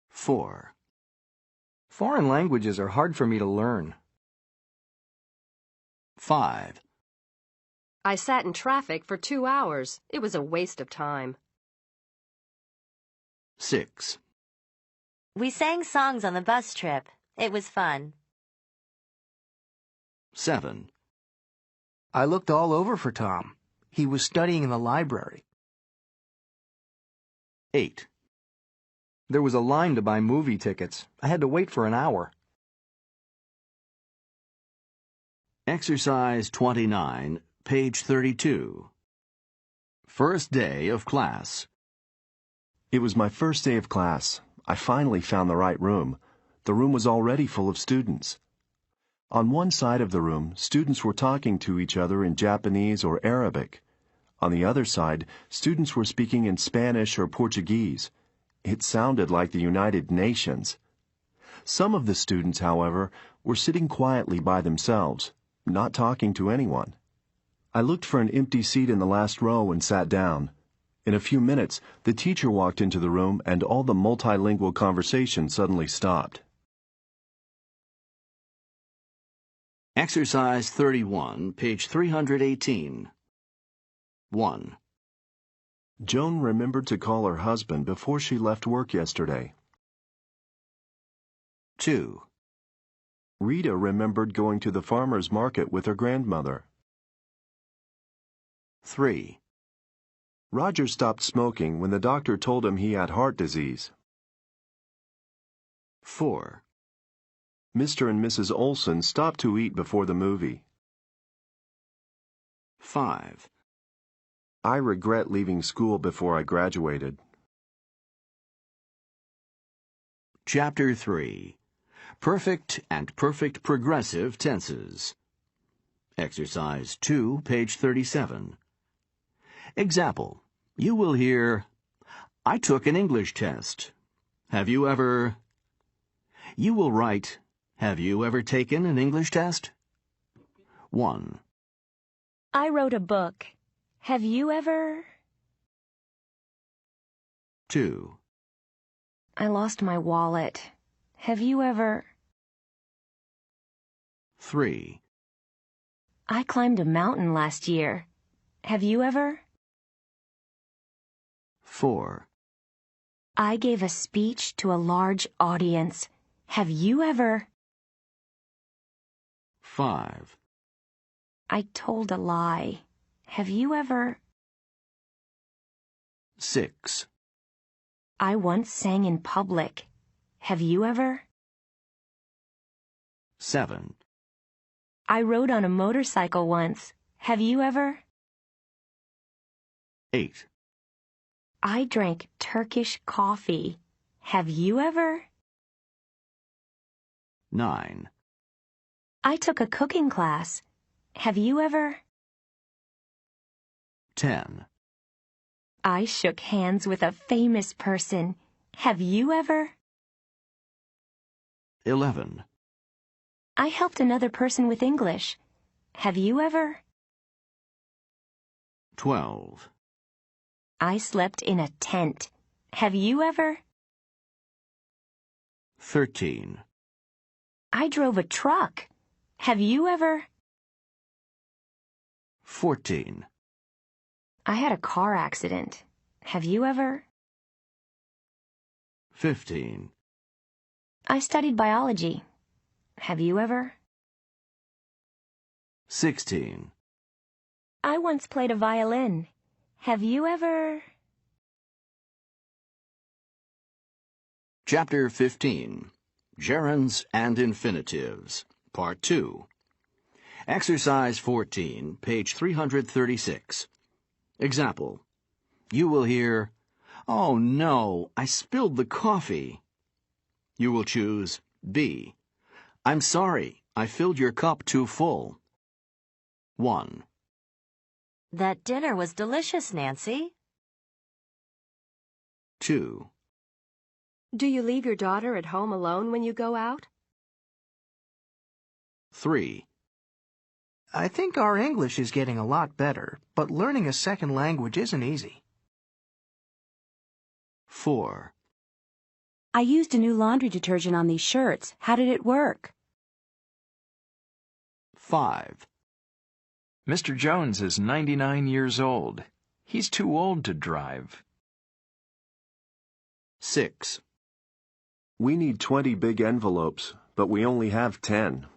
Speaker 1: 4.
Speaker 3: Foreign languages are hard for me to learn.
Speaker 1: 5.
Speaker 2: I sat in traffic for 2 hours. It was a waste of time.
Speaker 1: 6.
Speaker 5: We sang songs on the bus trip. It was fun.
Speaker 1: 7.
Speaker 9: I looked all over for Tom. He was studying in the library.
Speaker 1: 8.
Speaker 3: There was a line to buy movie tickets. I had to wait for an hour.
Speaker 1: Exercise 29, page 32. First day of class.
Speaker 6: It was my first day of class. I finally found the right room. The room was already full of students. On one side of the room, students were talking to each other in Japanese or Arabic. On the other side, students were speaking in Spanish or Portuguese. It sounded like the United Nations. Some of the students, however, were sitting quietly by themselves, not talking to anyone. I looked for an empty seat in the last row and sat down. In a few minutes, the teacher walked into the room and all the multilingual conversation suddenly stopped.
Speaker 1: Exercise 31, page 318. 1.
Speaker 6: Joan remembered to call her husband before she left work yesterday.
Speaker 1: 2.
Speaker 6: Rita remembered going to the farmer's market with her grandmother.
Speaker 1: 3.
Speaker 6: Roger stopped smoking when the doctor told him he had heart disease.
Speaker 1: 4.
Speaker 6: Mr. and Mrs. Olson stopped to eat before the movie.
Speaker 1: 5.
Speaker 6: I regret leaving school before I graduated.
Speaker 1: Chapter 3. Perfect and perfect progressive tenses. Exercise 2, page 37. Example. You will hear, I took an English test. Have you ever? You will write, have you ever taken an English test? 1.
Speaker 8: I wrote a book. Have you ever?
Speaker 1: 2.
Speaker 8: I lost my wallet. Have you ever?
Speaker 1: 3.
Speaker 8: I climbed a mountain last year. Have you ever?
Speaker 1: 4.
Speaker 8: I gave a speech to a large audience. Have you ever?
Speaker 1: 5.
Speaker 8: I told a lie. Have you ever?
Speaker 1: 6.
Speaker 8: I once sang in public. Have you ever?
Speaker 1: 7.
Speaker 8: I rode on a motorcycle once. Have you ever?
Speaker 1: 8.
Speaker 8: I drank Turkish coffee. Have you ever?
Speaker 1: 9.
Speaker 8: I took a cooking class. Have you ever?
Speaker 1: 10.
Speaker 8: I shook hands with a famous person. Have you ever?
Speaker 1: 11.
Speaker 8: I helped another person with English. Have you ever?
Speaker 1: 12.
Speaker 8: I slept in a tent. Have you ever?
Speaker 1: 13.
Speaker 8: I drove a truck. Have you ever?
Speaker 1: 14.
Speaker 8: I had a car accident. Have you ever?
Speaker 1: 15.
Speaker 8: I studied biology. Have you ever?
Speaker 1: 16.
Speaker 8: I once played a violin. Have you ever?
Speaker 1: Chapter 15. Gerunds and Infinitives. Part 2. Exercise 14, page 336. Example. You will hear, oh no, I spilled the coffee. You will choose B. I'm sorry, I filled your cup too full. 1.
Speaker 5: That dinner was delicious, Nancy.
Speaker 1: 2.
Speaker 2: Do you leave your daughter at home alone when you go out?
Speaker 1: 3.
Speaker 9: I think our English is getting a lot better, but learning a second language isn't easy.
Speaker 1: 4.
Speaker 4: I used a new laundry detergent on these shirts. How did it work?
Speaker 1: 5.
Speaker 7: Mr. Jones is 99 years old. He's too old to drive.
Speaker 1: 6.
Speaker 6: We need 20 big envelopes, but we only have 10.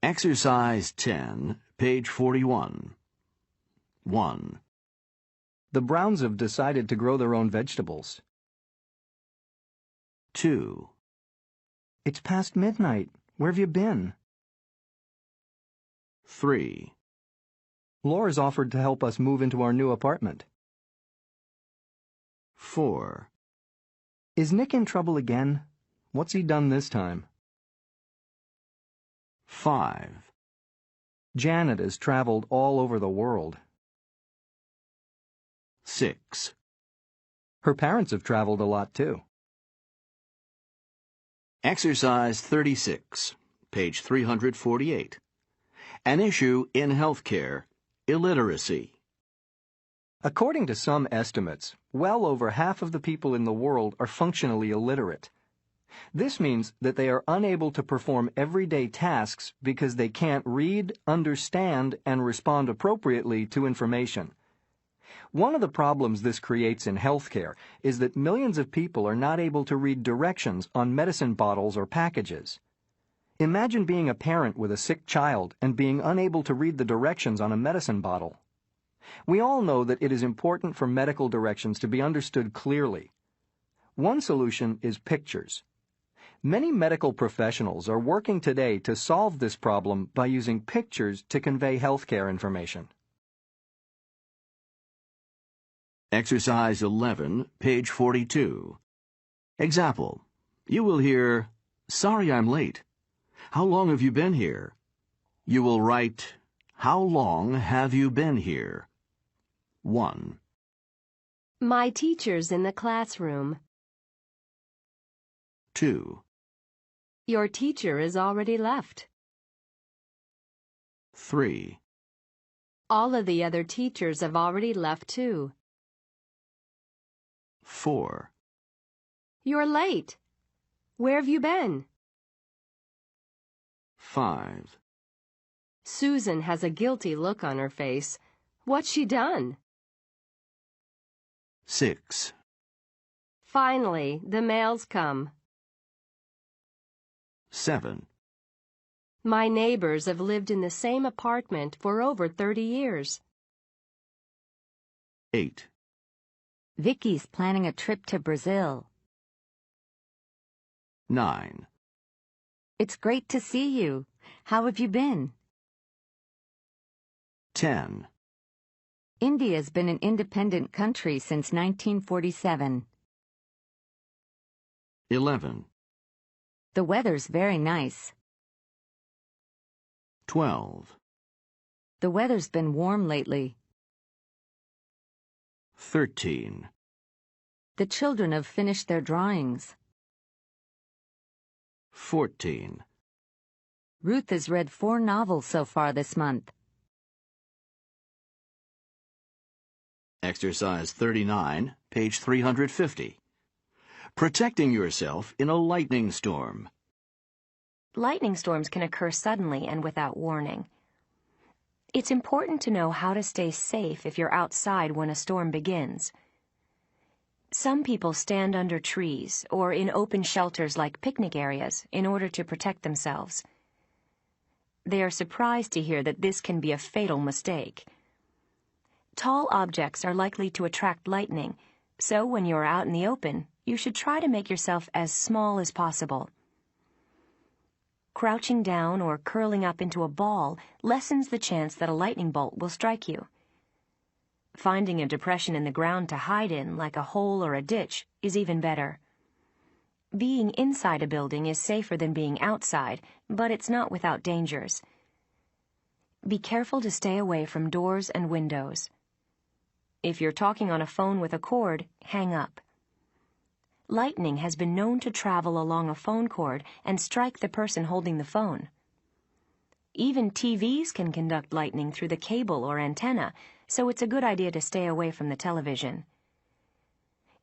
Speaker 1: Exercise 10, page 41. 1.
Speaker 3: The Browns have decided to grow their own vegetables.
Speaker 1: 2.
Speaker 3: It's past midnight. Where have you been?
Speaker 1: 3.
Speaker 3: Laura's offered to help us move into our new apartment.
Speaker 1: 4.
Speaker 3: Is Nick in trouble again? What's he done this time?
Speaker 1: 5.
Speaker 3: Janet has traveled all over the world.
Speaker 1: 6.
Speaker 3: Her parents have traveled a lot too.
Speaker 1: Exercise 36, page 348. An issue in healthcare, illiteracy.
Speaker 3: According to some estimates, well over half of the people in the world are functionally illiterate. This means that they are unable to perform everyday tasks because they can't read, understand, and respond appropriately to information. One of the problems this creates in healthcare is that millions of people are not able to read directions on medicine bottles or packages. Imagine being a parent with a sick child and being unable to read the directions on a medicine bottle. We all know that it is important for medical directions to be understood clearly. One solution is pictures. Many medical professionals are working today to solve this problem by using pictures to convey healthcare information.
Speaker 1: Exercise 11, page 42. Example. You will hear, "Sorry I'm late. How long have you been here?" You will write, "How long have you been here?" 1.
Speaker 2: My teacher's in the classroom.
Speaker 1: 2.
Speaker 2: Your teacher is already left.
Speaker 1: 3.
Speaker 2: All of the other teachers have already left too.
Speaker 1: 4.
Speaker 2: You're late. Where have you been?
Speaker 1: 5.
Speaker 2: Susan has a guilty look on her face. What's she done?
Speaker 1: 6.
Speaker 2: Finally, the mail's come.
Speaker 1: 7.
Speaker 2: My neighbors have lived in the same apartment for over 30 years.
Speaker 1: 8.
Speaker 10: Vicky's planning a trip to Brazil.
Speaker 1: 9.
Speaker 10: It's great to see you. How have you been?
Speaker 1: 10.
Speaker 10: India's been an independent country since 1947.
Speaker 1: 11.
Speaker 10: The weather's very nice.
Speaker 1: 12.
Speaker 10: The weather's been warm lately.
Speaker 1: 13.
Speaker 10: The children have finished their drawings.
Speaker 1: 14.
Speaker 10: Ruth has read 4 novels so far this month.
Speaker 1: Exercise 39, page 350. Protecting yourself in a lightning storm.
Speaker 8: Lightning storms can occur suddenly and without warning. It's important to know how to stay safe if you're outside when a storm begins. Some people stand under trees or in open shelters like picnic areas in order to protect themselves. They are surprised to hear that this can be a fatal mistake. Tall objects are likely to attract lightning, so when you're out in the open, you should try to make yourself as small as possible. Crouching down or curling up into a ball lessens the chance that a lightning bolt will strike you. Finding a depression in the ground to hide in, like a hole or a ditch, is even better. Being inside a building is safer than being outside, but it's not without dangers. Be careful to stay away from doors and windows. If you're talking on a phone with a cord, hang up. Lightning has been known to travel along a phone cord and strike the person holding the phone. Even TVs can conduct lightning through the cable or antenna, so it's a good idea to stay away from the television.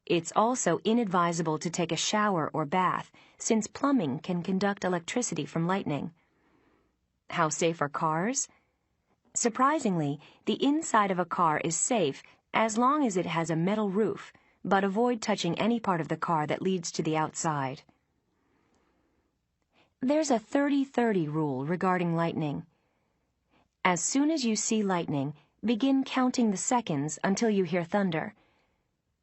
Speaker 8: It's also inadvisable to take a shower or bath, since plumbing can conduct electricity from lightning. How safe are cars? Surprisingly, the inside of a car is safe as long as it has a metal roof, but avoid touching any part of the car that leads to the outside. There's a 30-30 rule regarding lightning. As soon as you see lightning, begin counting the seconds until you hear thunder.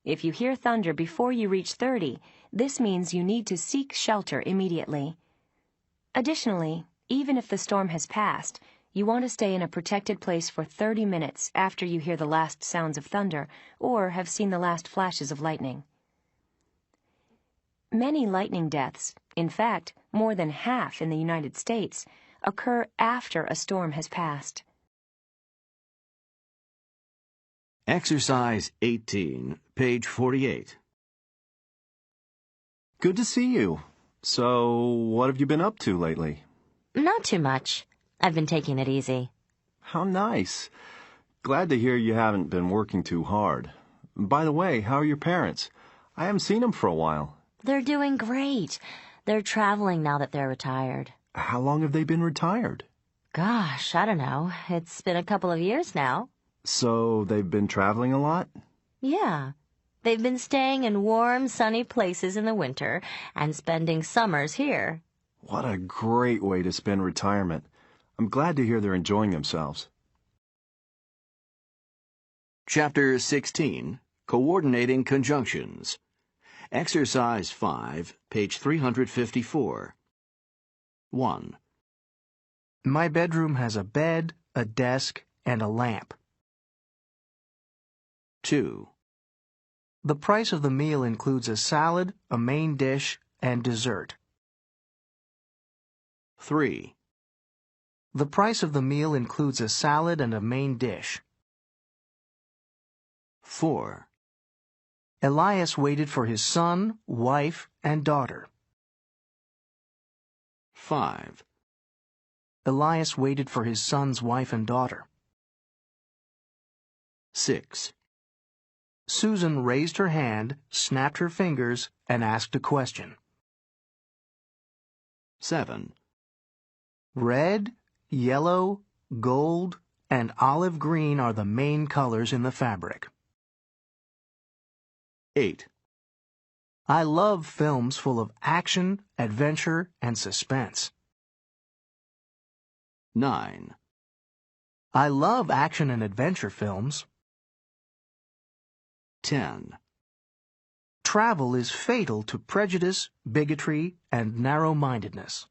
Speaker 8: If you hear thunder before you reach 30, this means you need to seek shelter immediately. Additionally, even if the storm has passed, you want to stay in a protected place for 30 minutes after you hear the last sounds of thunder or have seen the last flashes of lightning. Many lightning deaths, in fact, more than half in the United States, occur after a storm has passed.
Speaker 1: Exercise 18, page 48.
Speaker 6: Good to see you. So, what have you been up to lately?
Speaker 5: Not too much. I've been taking it easy.
Speaker 6: How nice. Glad to hear you haven't been working too hard. By the way, how are your parents? I haven't seen them for a while.
Speaker 5: They're doing great. They're traveling now that they're retired.
Speaker 6: How long have they been retired?
Speaker 5: Gosh, I don't know. It's been a couple of years now.
Speaker 6: So, they've been traveling a lot?
Speaker 5: Yeah. They've been staying in warm, sunny places in the winter and spending summers here.
Speaker 6: What a great way to spend retirement. I'm glad to hear they're enjoying themselves.
Speaker 1: Chapter 16, Coordinating Conjunctions. Exercise 5, page 354. 1.
Speaker 9: My bedroom has a bed, a desk, and a lamp.
Speaker 1: 2.
Speaker 9: The price of the meal includes a salad, a main dish, and dessert.
Speaker 1: 3.
Speaker 9: The price of the meal includes a salad and a main dish.
Speaker 1: 4.
Speaker 9: Elias waited for his son, wife, and daughter.
Speaker 1: 5.
Speaker 9: Elias waited for his son's wife and daughter.
Speaker 1: 6.
Speaker 9: Susan raised her hand, snapped her fingers, and asked a question.
Speaker 1: 7.
Speaker 9: Red, yellow, gold, and olive green are the main colors in the fabric.
Speaker 1: 8.
Speaker 9: I love films full of action, adventure, and suspense.
Speaker 1: 9.
Speaker 9: I love action and adventure films.
Speaker 1: 10.
Speaker 9: Travel is fatal to prejudice, bigotry, and narrow-mindedness.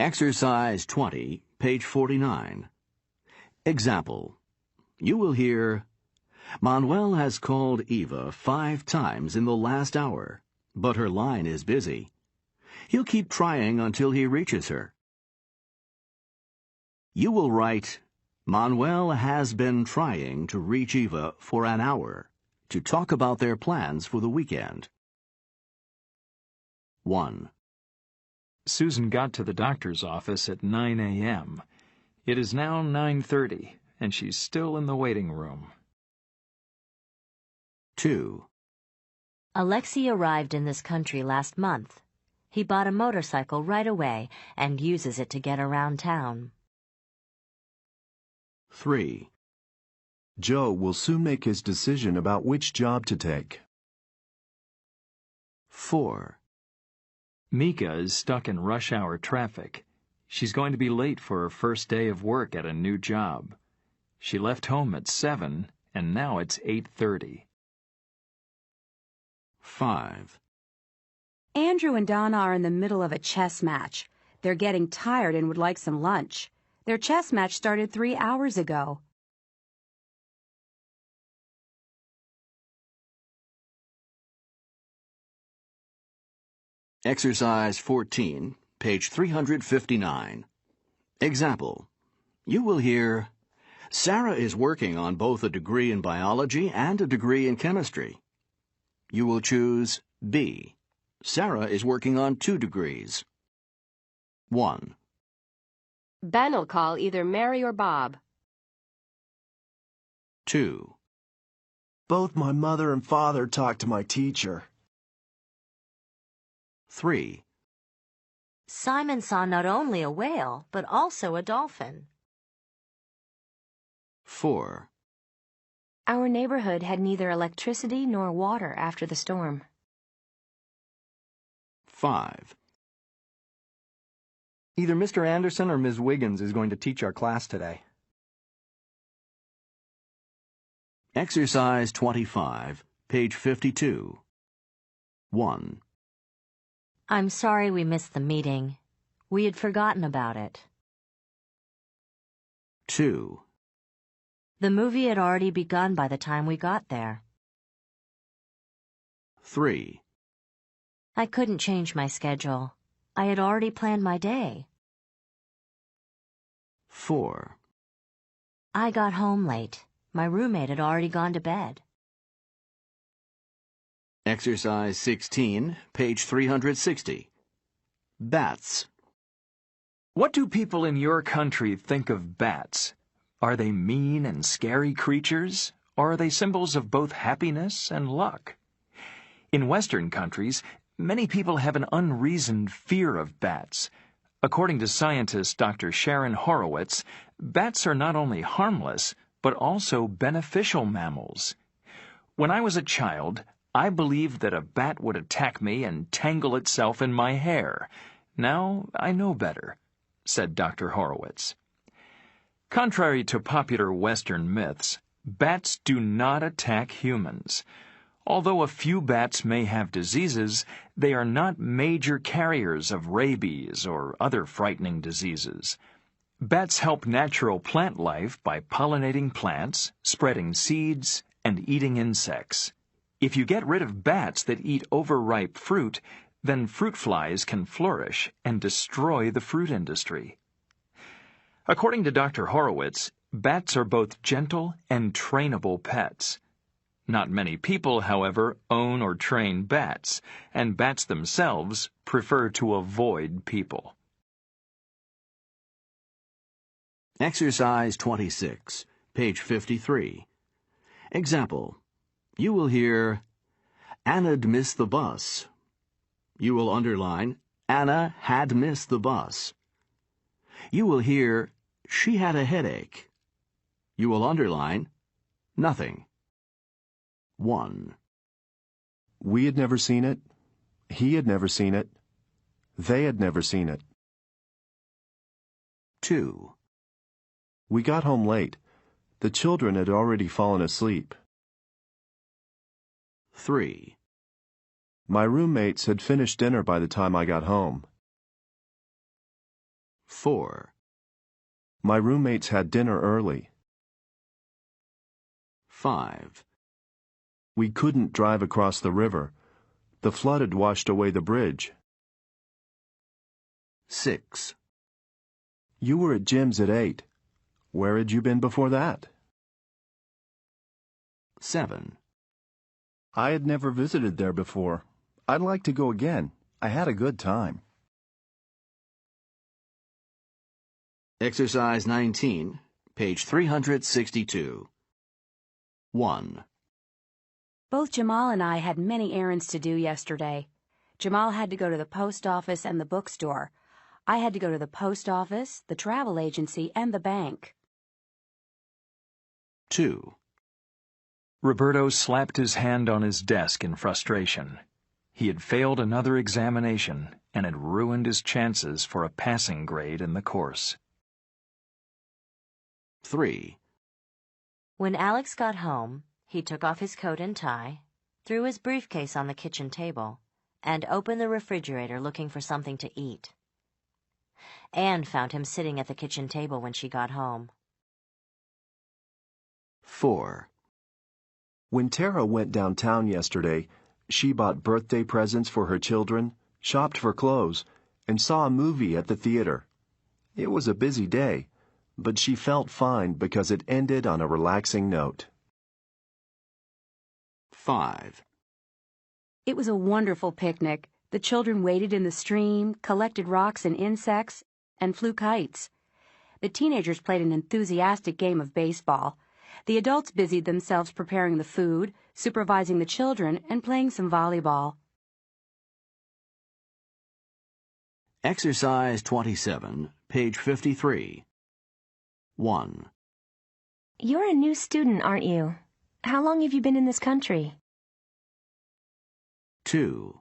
Speaker 1: Exercise 20, page 49. Example. You will hear, Manuel has called Eva 5 times in the last hour, but her line is busy. He'll keep trying until he reaches her. You will write, Manuel has been trying to reach Eva for an hour to talk about their plans for the weekend. 1.
Speaker 7: Susan got to the doctor's office at 9 a.m. It is now 9:30, and she's still in the waiting room.
Speaker 1: 2.
Speaker 5: Alexei arrived in this country last month. He bought a motorcycle right away and uses it to get around town.
Speaker 1: 3.
Speaker 6: Joe will soon make his decision about which job to take.
Speaker 1: 4.
Speaker 7: Mika is stuck in rush hour traffic. She's going to be late for her first day of work at a new job. She left home at 7, and now it's 8:30.
Speaker 1: 5.
Speaker 4: Andrew and Donna are in the middle of a chess match. They're getting tired and would like some lunch. Their chess match started 3 hours ago.
Speaker 1: Exercise 14, page 359. Example. You will hear, Sarah is working on both a degree in biology and a degree in chemistry. You will choose B. Sarah is working on 2 degrees. 1.
Speaker 2: Ben'll call either Mary or Bob.
Speaker 1: 2.
Speaker 6: Both my mother and father talked to my teacher.
Speaker 1: 3.
Speaker 5: Simon saw not only a whale, but also a dolphin.
Speaker 1: 4.
Speaker 8: Our neighborhood had neither electricity nor water after the storm.
Speaker 1: 5.
Speaker 3: Either Mr. Anderson or Ms. Wiggins is going to teach our class today.
Speaker 1: Exercise 25, page 52. 1.
Speaker 5: I'm sorry we missed the meeting. We had forgotten about it.
Speaker 1: 2.
Speaker 5: The movie had already begun by the time we got there.
Speaker 1: 3.
Speaker 5: I couldn't change my schedule. I had already planned my day.
Speaker 1: 4.
Speaker 5: I got home late. My roommate had already gone to bed.
Speaker 1: Exercise 16, page 360. Bats.
Speaker 7: What do people in your country think of bats? Are they mean and scary creatures, or are they symbols of both happiness and luck? In Western countries, many people have an unreasoned fear of bats. According to scientist Dr. Sharon Horowitz, bats are not only harmless, but also beneficial mammals. When I was a child, I believed that a bat would attack me and tangle itself in my hair. Now I know better, said Dr. Horowitz. Contrary to popular Western myths, bats do not attack humans. Although a few bats may have diseases, they are not major carriers of rabies or other frightening diseases. Bats help natural plant life by pollinating plants, spreading seeds, and eating insects. If you get rid of bats that eat overripe fruit, then fruit flies can flourish and destroy the fruit industry. According to Dr. Horowitz, bats are both gentle and trainable pets. Not many people, however, own or train bats, and bats themselves prefer to avoid people.
Speaker 1: Exercise 26, page 53. Example. You will hear, Anna'd missed the bus. You will underline, Anna had missed the bus. You will hear, she had a headache. You will underline, nothing. 1.
Speaker 6: We had never seen it. He had never seen it. They had never seen it.
Speaker 1: 2.
Speaker 6: We got home late. The children had already fallen asleep.
Speaker 1: 3.
Speaker 6: My roommates had finished dinner by the time I got home.
Speaker 1: 4.
Speaker 6: My roommates had dinner early.
Speaker 1: 5.
Speaker 6: We couldn't drive across the river. The flood had washed away the bridge.
Speaker 1: 6.
Speaker 6: You were at Jim's at 8. Where had you been before that?
Speaker 1: 7.
Speaker 6: I had never visited there before. I'd like to go again. I had a good time.
Speaker 1: Exercise 19, page 362. 1.
Speaker 4: Both Jamal and I had many errands to do yesterday. Jamal had to go to the post office and the bookstore. I had to go to the post office, the travel agency, and the bank.
Speaker 1: 2.
Speaker 7: Roberto slapped his hand on his desk in frustration. He had failed another examination and had ruined his chances for a passing grade in the course.
Speaker 1: 3.
Speaker 5: When Alex got home, he took off his coat and tie, threw his briefcase on the kitchen table, and opened the refrigerator looking for something to eat. Anne found him sitting at the kitchen table when she got home.
Speaker 1: 4.
Speaker 6: When Tara went downtown yesterday, she bought birthday presents for her children, shopped for clothes, and saw a movie at the theater. It was a busy day, but she felt fine because it ended on a relaxing note.
Speaker 1: 5.
Speaker 4: It was a wonderful picnic. The children waded in the stream, collected rocks and insects, and flew kites. The teenagers played an enthusiastic game of baseball. The adults busied themselves preparing the food, supervising the children, and playing some volleyball.
Speaker 1: Exercise 27, page 53. 1.
Speaker 8: You're a new student, aren't you? How long have you been in this country?
Speaker 1: 2.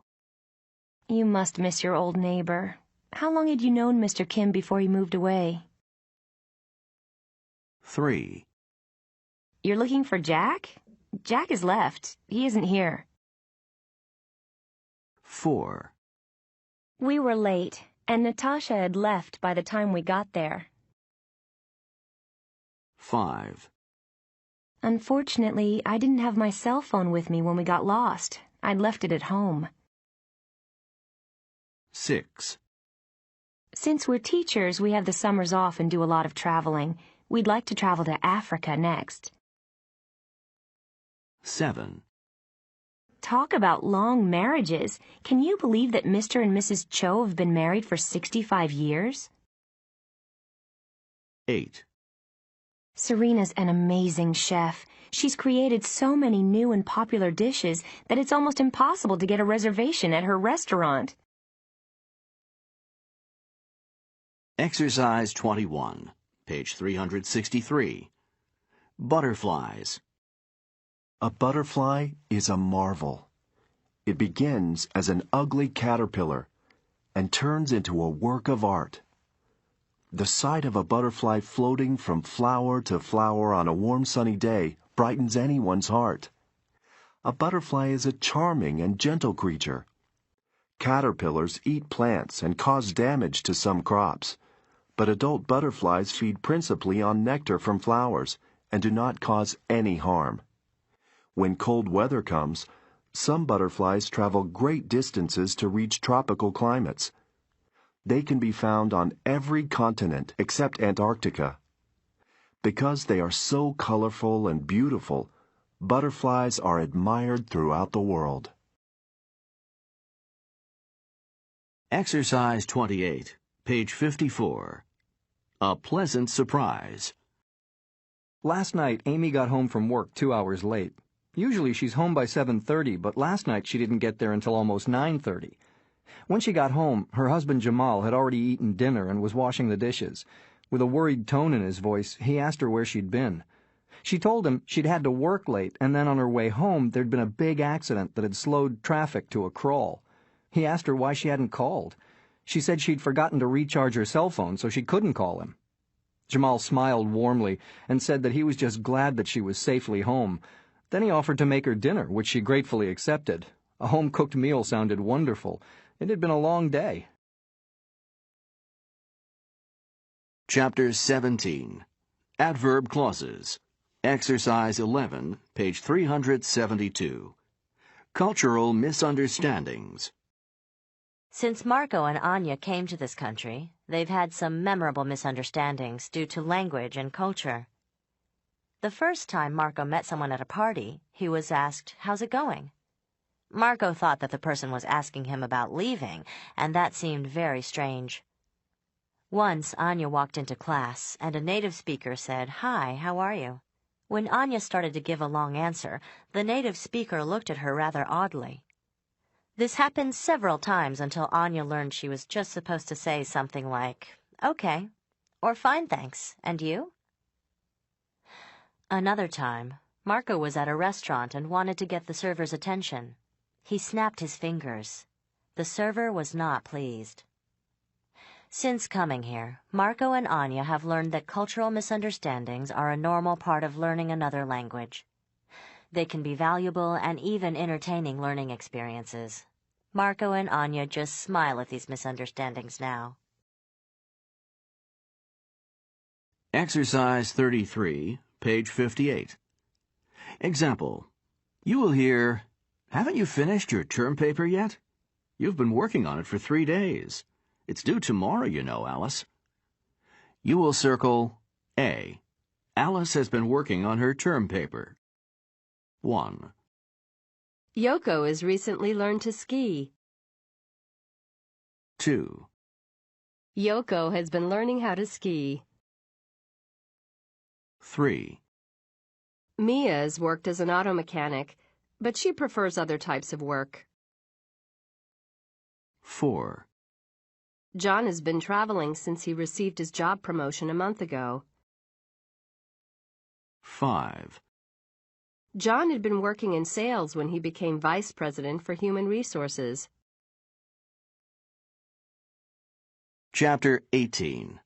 Speaker 8: You must miss your old neighbor. How long had you known Mr. Kim before he moved away?
Speaker 1: 3.
Speaker 8: You're looking for Jack? Jack has left. He isn't here.
Speaker 1: 4.
Speaker 8: We were late, and Natasha had left by the time we got there.
Speaker 1: 5.
Speaker 8: Unfortunately, I didn't have my cell phone with me when we got lost. I'd left it at home.
Speaker 1: 6.
Speaker 8: Since we're teachers, we have the summers off and do a lot of traveling. We'd like to travel to Africa next.
Speaker 1: 7.
Speaker 8: Talk about long marriages. Can you believe that Mr. and Mrs. Cho have been married for 65 years?
Speaker 1: 8.
Speaker 8: Serena's an amazing chef. She's created so many new and popular dishes that it's almost impossible to get a reservation at her restaurant.
Speaker 1: Exercise 21, page 363. Butterflies.
Speaker 6: A butterfly is a marvel. It begins as an ugly caterpillar and turns into a work of art. The sight of a butterfly floating from flower to flower on a warm sunny day brightens anyone's heart. A butterfly is a charming and gentle creature. Caterpillars eat plants and cause damage to some crops, but adult butterflies feed principally on nectar from flowers and do not cause any harm. When cold weather comes, some butterflies travel great distances to reach tropical climates. They can be found on every continent except Antarctica. Because they are so colorful and beautiful, butterflies are admired throughout the world.
Speaker 1: Exercise 28, page 54. A pleasant surprise.
Speaker 3: Last night, Amy got home from work 2 hours late. Usually she's home by 7:30, but last night she didn't get there until almost 9:30. When she got home, her husband Jamal had already eaten dinner and was washing the dishes. With a worried tone in his voice, he asked her where she'd been. She told him she'd had to work late, and then on her way home there'd been a big accident that had slowed traffic to a crawl. He asked her why she hadn't called. She said she'd forgotten to recharge her cell phone, so she couldn't call him. Jamal smiled warmly and said that he was just glad that she was safely home. Then he offered to make her dinner, which she gratefully accepted. A home-cooked meal sounded wonderful. It had been a long day.
Speaker 1: Chapter 17. Adverb clauses. Exercise 11, page 372. Cultural misunderstandings.
Speaker 5: Since Marco and Anya came to this country, they've had some memorable misunderstandings due to language and culture. The first time Marco met someone at a party, he was asked, "How's it going?" Marco thought that the person was asking him about leaving, and that seemed very strange. Once, Anya walked into class, and a native speaker said, "Hi, how are you?" When Anya started to give a long answer, the native speaker looked at her rather oddly. This happened several times until Anya learned she was just supposed to say something like, "Okay," or "Fine, thanks, and you?" Another time, Marco was at a restaurant and wanted to get the server's attention. He snapped his fingers. The server was not pleased. Since coming here, Marco and Anya have learned that cultural misunderstandings are a normal part of learning another language. They can be valuable and even entertaining learning experiences. Marco and Anya just smile at these misunderstandings now.
Speaker 1: Exercise 33, page 58. Example. You will hear, "Haven't you finished your term paper yet? You've been working on it for 3 days. It's due tomorrow, you know, Alice." You will circle A. Alice has been working on her term paper. 1.
Speaker 2: Yoko has recently learned to ski.
Speaker 1: 2.
Speaker 2: Yoko has been learning how to ski.
Speaker 1: 3.
Speaker 2: Mia's worked as an auto mechanic, but she prefers other types of work.
Speaker 1: 4.
Speaker 2: John has been traveling since he received his job promotion a month ago.
Speaker 1: 5.
Speaker 2: John had been working in sales when he became vice president for human resources.
Speaker 1: Chapter 18.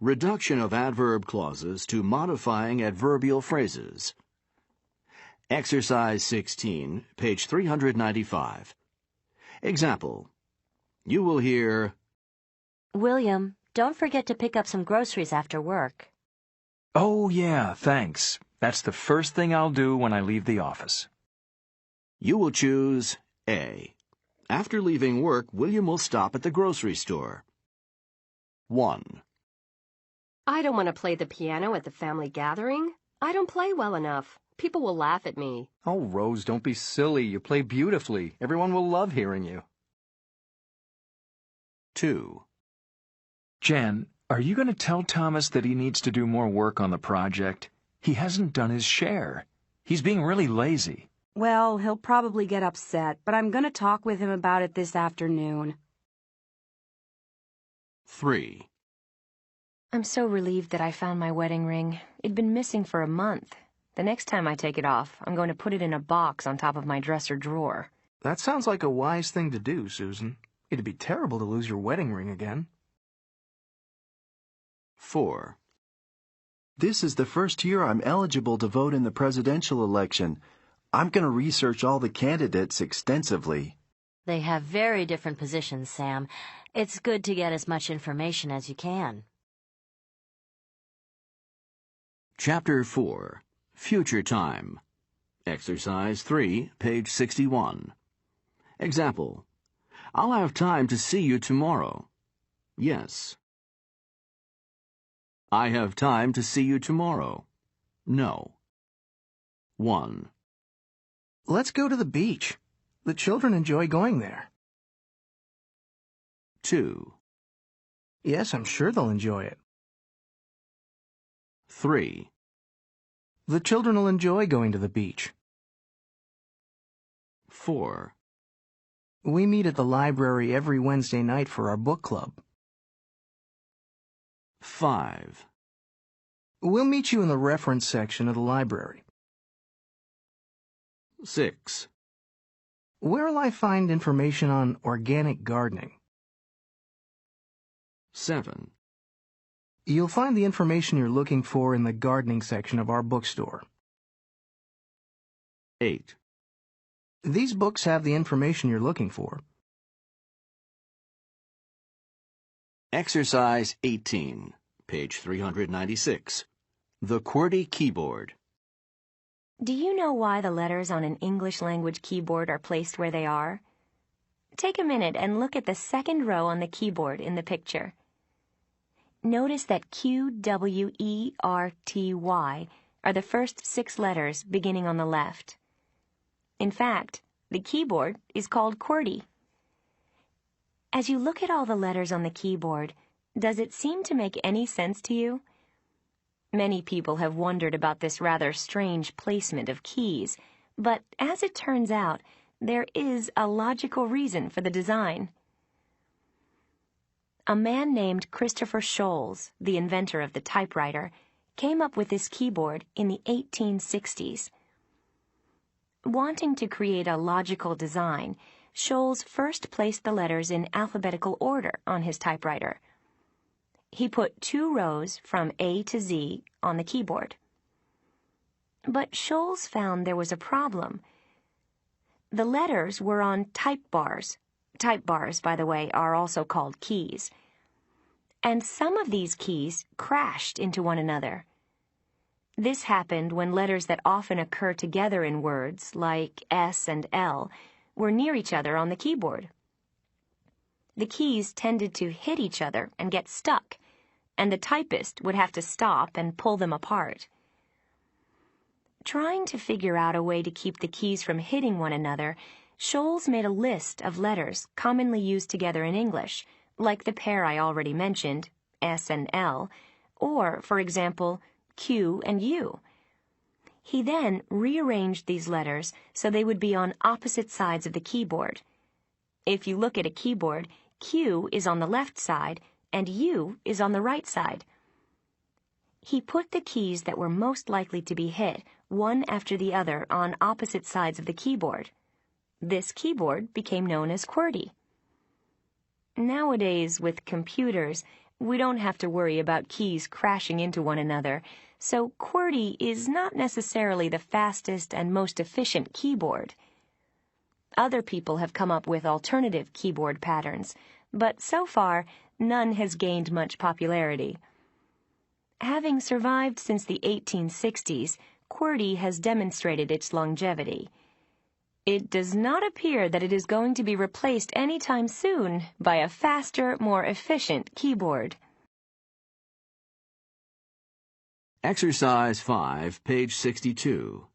Speaker 1: Reduction of adverb clauses to modifying adverbial phrases. Exercise 16, page 395. Example. you will hear,
Speaker 5: William, don't forget to pick up some groceries after work.
Speaker 7: Oh, yeah, thanks. That's the first thing I'll do when I leave the office.
Speaker 1: You will choose A. After leaving work, William will stop at the grocery store. 1.
Speaker 2: I don't want to play the piano at the family gathering. I don't play well enough. People will laugh at me.
Speaker 3: Oh, Rose, don't be silly. You play beautifully. Everyone will love hearing you.
Speaker 1: 2.
Speaker 7: Jan, are you going to tell Thomas that he needs to do more work on the project? He hasn't done his share. He's being really lazy.
Speaker 4: Well, he'll probably get upset, but I'm going to talk with him about it this afternoon.
Speaker 1: 3.
Speaker 8: I'm so relieved that I found my wedding ring. It'd been missing for a month. The next time I take it off, I'm going to put it in a box on top of my dresser drawer.
Speaker 9: That sounds like a wise thing to do, Susan. It'd be terrible to lose your wedding ring again.
Speaker 1: 4.
Speaker 6: This is the first year I'm eligible to vote in the presidential election. I'm going to research all the candidates extensively.
Speaker 5: They have very different positions, Sam. It's good to get as much information as you can.
Speaker 1: Chapter 4. Future Time. Exercise 3, page 61. Example. I'll have time to see you tomorrow. Yes. I have time to see you tomorrow. No. 1.
Speaker 9: Let's go to the beach. The children enjoy going there.
Speaker 1: 2.
Speaker 9: Yes, I'm sure they'll enjoy it.
Speaker 1: 3.
Speaker 9: The children will enjoy going to the beach.
Speaker 1: 4.
Speaker 9: We meet at the library every Wednesday night for our book club.
Speaker 1: 5.
Speaker 9: We'll meet you in the reference section of the library.
Speaker 1: 6.
Speaker 9: Where'll I find information on organic gardening?
Speaker 1: 7.
Speaker 9: You'll find the information you're looking for in the gardening section of our bookstore.
Speaker 1: 8.
Speaker 9: These books have the information you're looking for.
Speaker 1: Exercise 18, page 396. The QWERTY keyboard.
Speaker 8: Do you know why the letters on an English language keyboard are placed where they are? Take a minute and look at the second row on the keyboard in the picture. Notice that Q, W, E, R, T, Y are the first 6 letters beginning on the left. In fact, the keyboard is called QWERTY. As you look at all the letters on the keyboard, does it seem to make any sense to you? Many people have wondered about this rather strange placement of keys, but as it turns out, there is a logical reason for the design. A man named Christopher Sholes, the inventor of the typewriter, came up with this keyboard in the 1860s. Wanting to create a logical design, Sholes first placed the letters in alphabetical order on his typewriter. He put 2 rows from A to Z on the keyboard. But Sholes found there was a problem. The letters were on type bars. Type bars, by the way, are also called keys. And some of these keys crashed into one another. This happened when letters that often occur together in words, like S and L, were near each other on the keyboard. The keys tended to hit each other and get stuck, and the typist would have to stop and pull them apart. Trying to figure out a way to keep the keys from hitting one another, Sholes made a list of letters commonly used together in English, like the pair I already mentioned, S and L, or, for example, Q and U. He then rearranged these letters so they would be on opposite sides of the keyboard. If you look at a keyboard, Q is on the left side and U is on the right side. He put the keys that were most likely to be hit, one after the other, on opposite sides of the keyboard. This keyboard became known as QWERTY. Nowadays, with computers, we don't have to worry about keys crashing into one another, so QWERTY is not necessarily the fastest and most efficient keyboard. Other people have come up with alternative keyboard patterns, but so far, none has gained much popularity. Having survived since the 1860s, QWERTY has demonstrated its longevity. It does not appear that it is going to be replaced anytime soon by a faster, more efficient keyboard.
Speaker 1: Exercise 5, page 62.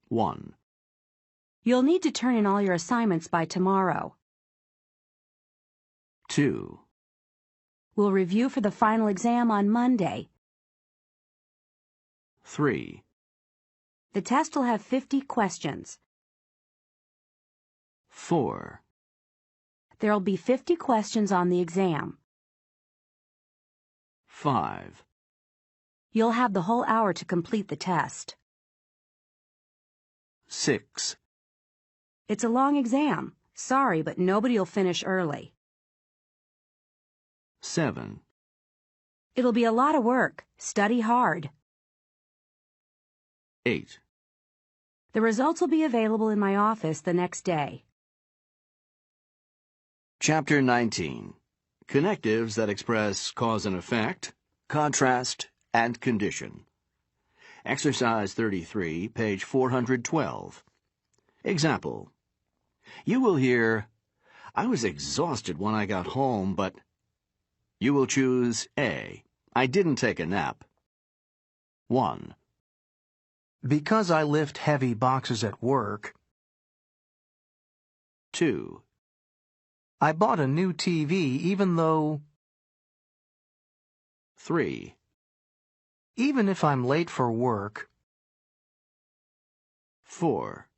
Speaker 1: 1.
Speaker 4: You'll need to turn in all your assignments by tomorrow.
Speaker 1: 2.
Speaker 4: We'll review for the final exam on Monday.
Speaker 1: 3.
Speaker 4: The test will have 50 questions.
Speaker 1: 4.
Speaker 4: There'll be 50 questions on the exam.
Speaker 1: 5.
Speaker 4: You'll have the whole hour to complete the test.
Speaker 1: 6.
Speaker 4: It's a long exam. Sorry, but nobody'll finish early.
Speaker 1: 7.
Speaker 4: It'll be a lot of work. Study hard.
Speaker 1: 8.
Speaker 4: The results will be available in my office the next day.
Speaker 1: Chapter 19. Connectives that express cause and effect, contrast, and condition. Exercise 33, page 412. Example. You will hear, I was exhausted when I got home, but... You will choose A. I didn't take a nap. 1.
Speaker 9: Because I lift heavy boxes at work.
Speaker 1: 2.
Speaker 9: I bought a new TV even though...
Speaker 1: 3.
Speaker 9: Even if I'm late for work.
Speaker 1: 4.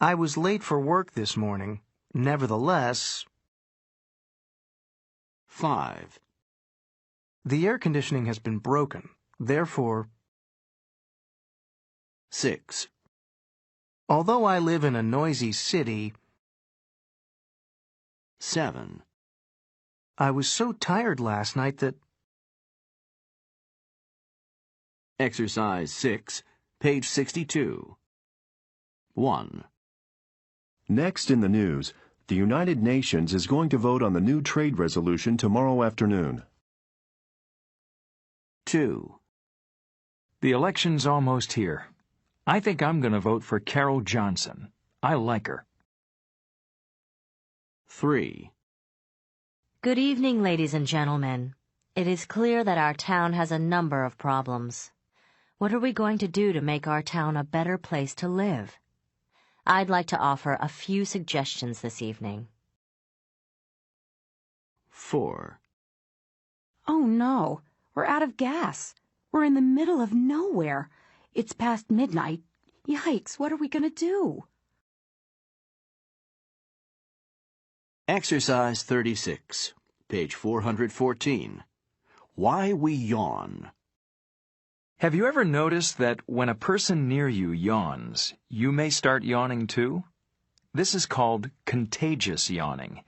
Speaker 9: I was late for work this morning. Nevertheless...
Speaker 1: 5.
Speaker 9: The air conditioning has been broken. Therefore...
Speaker 1: 6.
Speaker 9: Although I live in a noisy city...
Speaker 1: 7.
Speaker 9: I was so tired last night that...
Speaker 1: Exercise 6, page 62. 1.
Speaker 6: Next in the news, the United Nations is going to vote on the new trade resolution tomorrow afternoon.
Speaker 1: 2.
Speaker 7: The election's almost here. I think I'm going to vote for Carol Johnson. I like her.
Speaker 1: 3.
Speaker 5: Good evening, ladies and gentlemen. It is clear that our town has a number of problems. What are we going to do to make our town a better place to live? I'd like to offer a few suggestions this evening.
Speaker 1: 4.
Speaker 4: Oh no, we're out of gas. We're in the middle of nowhere. It's past midnight. Yikes, what are we going to do?
Speaker 1: Exercise 36, page 414. Why we yawn.
Speaker 7: Have you ever noticed that when a person near you yawns, you may start yawning too? This is called contagious yawning.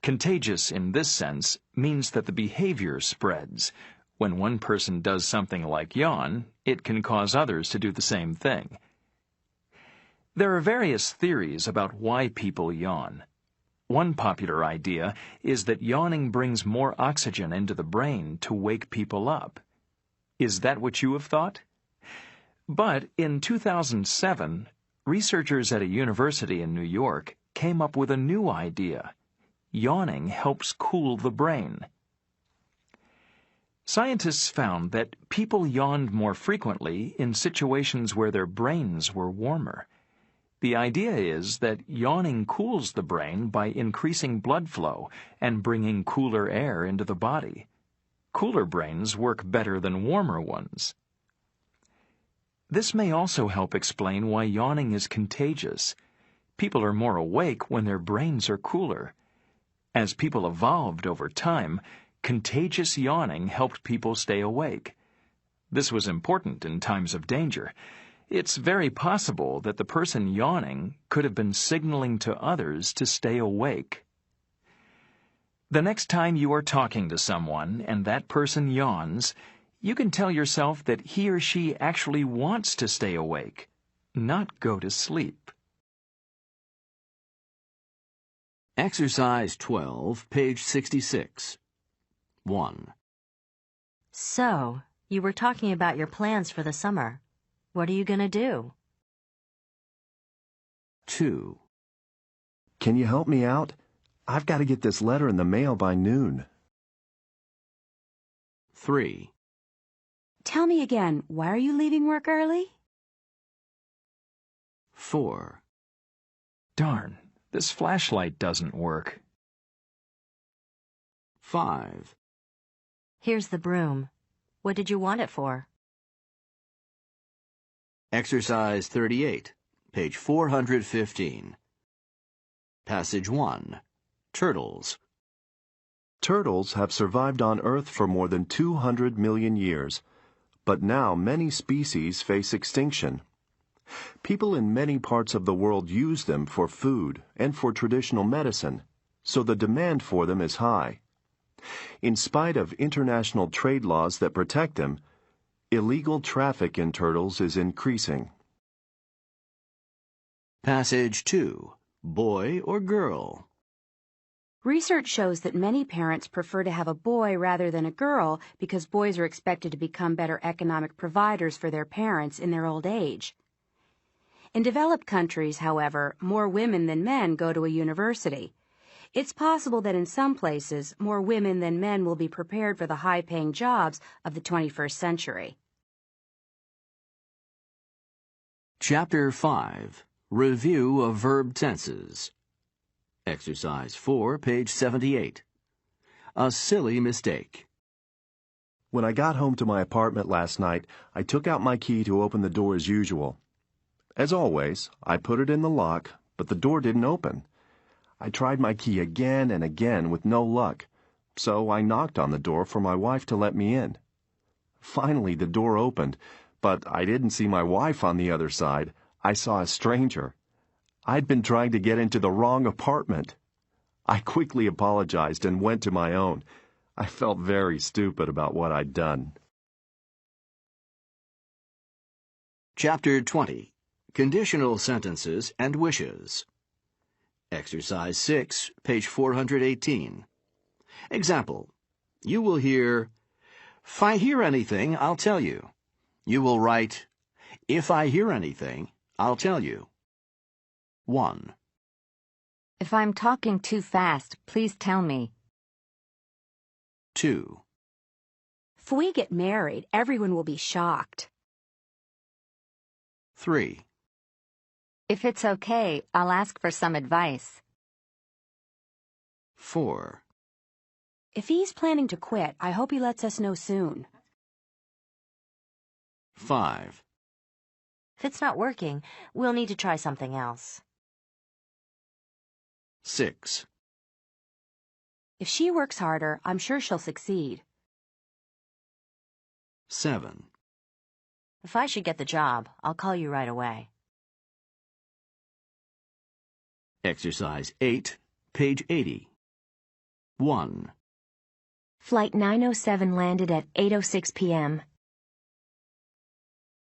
Speaker 7: Contagious in this sense means that the behavior spreads. When one person does something like yawn, it can cause others to do the same thing. There are various theories about why people yawn. One popular idea is that yawning brings more oxygen into the brain to wake people up. Is that what you have thought? But in 2007, researchers at a university in New York came up with a new idea. Yawning helps cool the brain. Scientists found that people yawned more frequently in situations where their brains were warmer. The idea is that yawning cools the brain by increasing blood flow and bringing cooler air into the body. Cooler brains work better than warmer ones. This may also help explain why yawning is contagious. People are more awake when their brains are cooler. As people evolved over time, contagious yawning helped people stay awake. This was important in times of danger. It's very possible that the person yawning could have been signaling to others to stay awake. The next time you are talking to someone and that person yawns, you can tell yourself that he or she actually wants to stay awake, not go to sleep.
Speaker 1: Exercise 12, page 66. 1.
Speaker 5: So, you were talking about your plans for the summer. What are you going to do?
Speaker 1: 2.
Speaker 6: Can you help me out? I've got to get this letter in the mail by noon.
Speaker 1: 3.
Speaker 4: Tell me again, why are you leaving work early?
Speaker 1: 4.
Speaker 7: Darn, this flashlight doesn't work.
Speaker 1: 5.
Speaker 5: Here's the broom. What did you want it for?
Speaker 1: Exercise 38, page 415. Passage 1. Turtles.
Speaker 6: Turtles have survived on Earth for more than 200 million years, but now many species face extinction. People in many parts of the world use them for food and for traditional medicine, so the demand for them is high. In spite of international trade laws that protect them, illegal traffic in turtles is increasing.
Speaker 1: Passage 2. Boy or girl?
Speaker 4: Research shows that many parents prefer to have a boy rather than a girl because boys are expected to become better economic providers for their parents in their old age. In developed countries, however, more women than men go to a university. It's possible that in some places, more women than men will be prepared for the high-paying jobs of the 21st century.
Speaker 1: Chapter 5. Review of verb tenses. Exercise 4, page 78. A silly mistake.
Speaker 6: When I got home to my apartment last night, I took out my key to open the door as usual. As always, I put it in the lock, but the door didn't open. I tried my key again and again with no luck, so I knocked on the door for my wife to let me in. Finally, the door opened, but I didn't see my wife on the other side. I saw a stranger. I'd been trying to get into the wrong apartment. I quickly apologized and went to my own. I felt very stupid about what I'd done.
Speaker 1: Chapter 20. Conditional sentences and wishes. Exercise 6, page 418. Example. You will hear, "If I hear anything, I'll tell you." You will write, "If I hear anything, I'll tell you." 1.
Speaker 10: If I'm talking too fast, please tell me.
Speaker 1: 2.
Speaker 4: If we get married, everyone will be shocked.
Speaker 1: 3.
Speaker 10: If it's okay, I'll ask for some advice.
Speaker 1: 4.
Speaker 4: If he's planning to quit, I hope he lets us know soon.
Speaker 1: 5.
Speaker 5: If it's not working, we'll need to try something else.
Speaker 1: 6.
Speaker 4: If she works harder, I'm sure she'll succeed.
Speaker 1: 7.
Speaker 5: If I should get the job, I'll call you right away.
Speaker 1: Exercise 8, page 80. 1.
Speaker 8: Flight 907 landed at 8:06 p.m.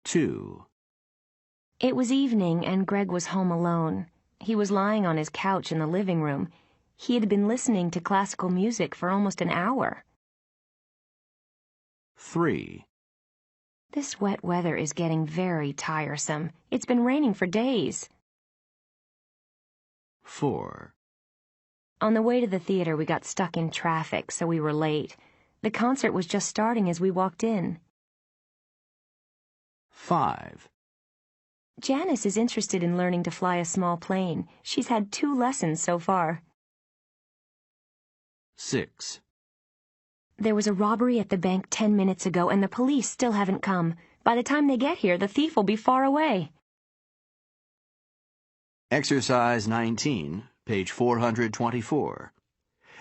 Speaker 1: 2.
Speaker 8: It was evening and Greg was home alone. He was lying on his couch in the living room. He had been listening to classical music for almost an hour.
Speaker 1: 3.
Speaker 8: This wet weather is getting very tiresome. It's been raining for days.
Speaker 1: 4.
Speaker 8: On the way to the theater, we got stuck in traffic, so we were late. The concert was just starting as we walked in.
Speaker 1: 5.
Speaker 8: Janice is interested in learning to fly a small plane. She's had 2 lessons so far.
Speaker 1: 6.
Speaker 8: There was a robbery at the bank 10 minutes ago, and the police still haven't come. By the time they get here, the thief will be far away.
Speaker 1: Exercise 19, page 424.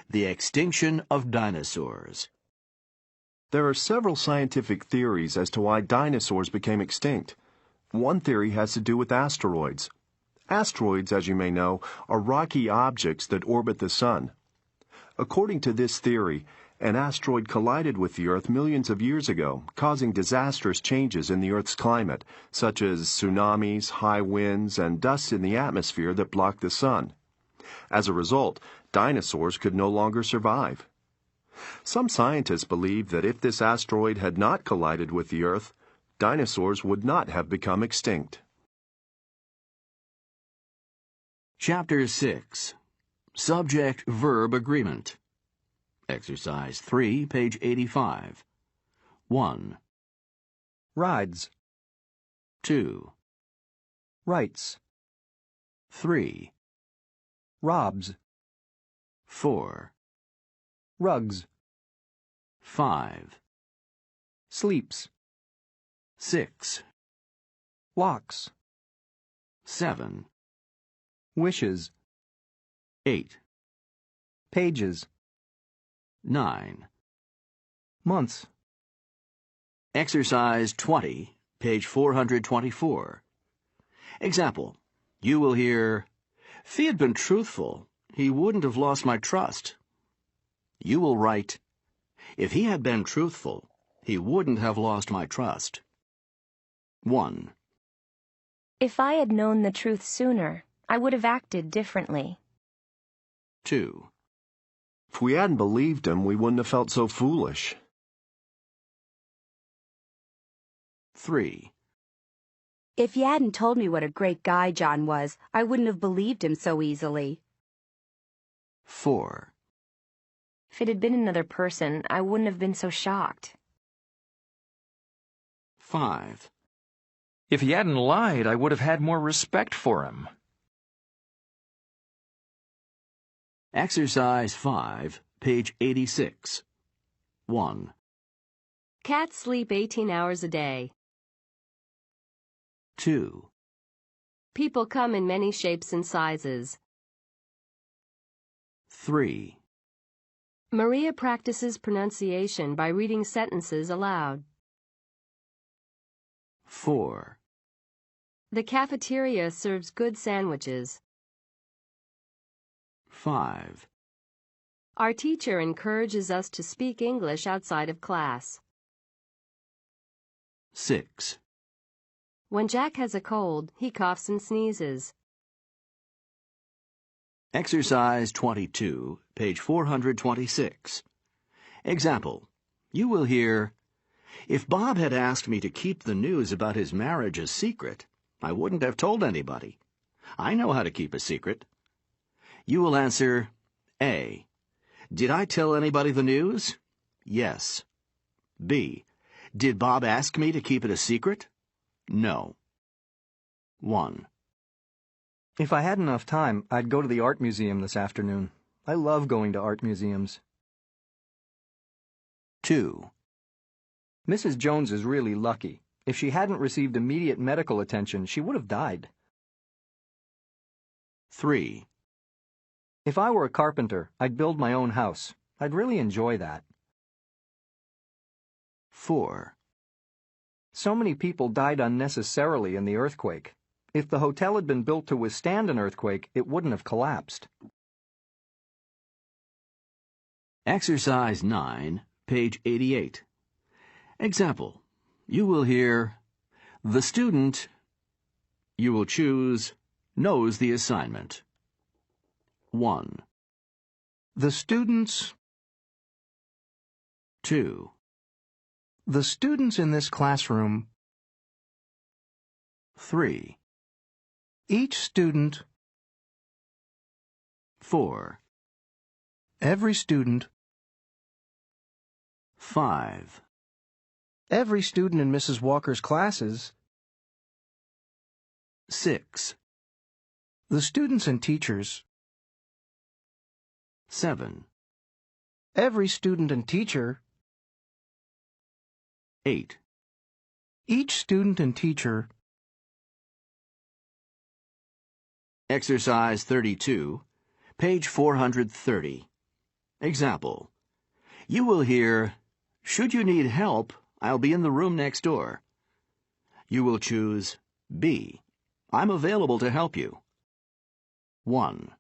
Speaker 1: The extinction of dinosaurs.
Speaker 6: There are several scientific theories as to why dinosaurs became extinct. One theory has to do with asteroids. Asteroids, as you may know, are rocky objects that orbit the sun. According to this theory, an asteroid collided with the Earth millions of years ago, causing disastrous changes in the Earth's climate, such as tsunamis, high winds, and dust in the atmosphere that block the sun. As a result, dinosaurs could no longer survive. Some scientists believe that if this asteroid had not collided with the Earth, dinosaurs would not have become extinct.
Speaker 1: Chapter 6. Subject-Verb Agreement. Exercise 3, page 85. 1,
Speaker 3: Rides.
Speaker 1: 2,
Speaker 3: Writes.
Speaker 1: 3,
Speaker 3: Robs.
Speaker 1: 4,
Speaker 3: Rugs.
Speaker 1: 5,
Speaker 3: Sleeps.
Speaker 1: 6,
Speaker 3: Locks.
Speaker 1: 7,
Speaker 3: Wishes.
Speaker 1: 8,
Speaker 3: Pages.
Speaker 1: 9.
Speaker 3: Months.
Speaker 1: Exercise 20, page 424. Example. You will hear, "If he had been truthful, he wouldn't have lost my trust." You will write, "If he had been truthful, he wouldn't have lost my trust." 1,
Speaker 8: If I had known the truth sooner, I would have acted differently.
Speaker 1: 2,
Speaker 6: If we hadn't believed him, we wouldn't have felt so foolish.
Speaker 1: 3,
Speaker 4: If you hadn't told me what a great guy John was, I wouldn't have believed him so easily.
Speaker 1: 4,
Speaker 8: If it had been another person, I wouldn't have been so shocked.
Speaker 1: 5,
Speaker 7: If he hadn't lied, I would have had more respect for him.
Speaker 1: Exercise 5, page 86. 1,
Speaker 2: Cats sleep 18 hours a day.
Speaker 1: 2,
Speaker 2: People come in many shapes and sizes.
Speaker 1: 3,
Speaker 2: Maria practices pronunciation by reading sentences aloud.
Speaker 1: 4,
Speaker 2: The cafeteria serves good sandwiches.
Speaker 1: 5,
Speaker 2: Our teacher encourages us to speak English outside of class.
Speaker 1: 6,
Speaker 2: When Jack has a cold, he coughs and sneezes.
Speaker 1: Exercise 22, page 426. Example. You will hear, "If Bob had asked me to keep the news about his marriage a secret, I wouldn't have told anybody. I know how to keep a secret." You will answer, A. Did I tell anybody the news? Yes. B. Did Bob ask me to keep it a secret? No. 1,
Speaker 3: If I had enough time, I'd go to the art museum this afternoon. I love going to art museums.
Speaker 1: 2,
Speaker 3: Mrs. Jones is really lucky. If she hadn't received immediate medical attention, she would have died.
Speaker 1: 3,
Speaker 3: If I were a carpenter, I'd build my own house. I'd really enjoy that.
Speaker 1: 4,
Speaker 3: So many people died unnecessarily in the earthquake. If the hotel had been built to withstand an earthquake, it wouldn't have collapsed.
Speaker 1: Exercise 9, page 88. Example. You will hear, "The student," you will choose, "knows the assignment." 1,
Speaker 9: The students.
Speaker 1: 2,
Speaker 9: The students in this classroom.
Speaker 1: 3,
Speaker 9: Each student.
Speaker 1: 4,
Speaker 9: Every student.
Speaker 1: 5,
Speaker 9: Every student in Mrs. Walker's classes.
Speaker 1: 6,
Speaker 9: The students and teachers.
Speaker 1: 7,
Speaker 9: Every student and teacher.
Speaker 1: 8.
Speaker 9: Each student and teacher.
Speaker 1: Exercise 32, page 430. Example. You will hear, "Should you need help, I'll be in the room next door." You will choose B. I'm available to help you. 1,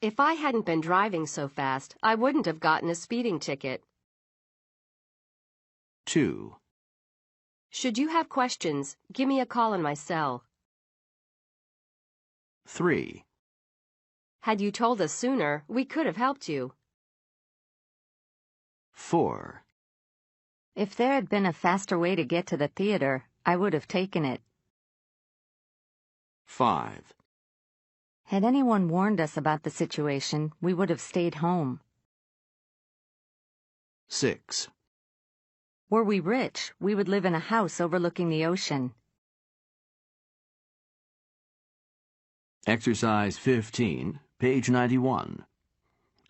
Speaker 2: If I hadn't been driving so fast, I wouldn't have gotten a speeding ticket.
Speaker 1: 2,
Speaker 2: Should you have questions, give me a call on my cell.
Speaker 1: 3,
Speaker 2: Had you told us sooner, we could have helped you.
Speaker 1: 4.
Speaker 10: If there had been a faster way to get to the theater, I would have taken it.
Speaker 1: 5.
Speaker 10: Had anyone warned us about the situation, we would have stayed home.
Speaker 1: 6.
Speaker 10: Were we rich, we would live in a house overlooking the ocean.
Speaker 1: Exercise 15, page 91.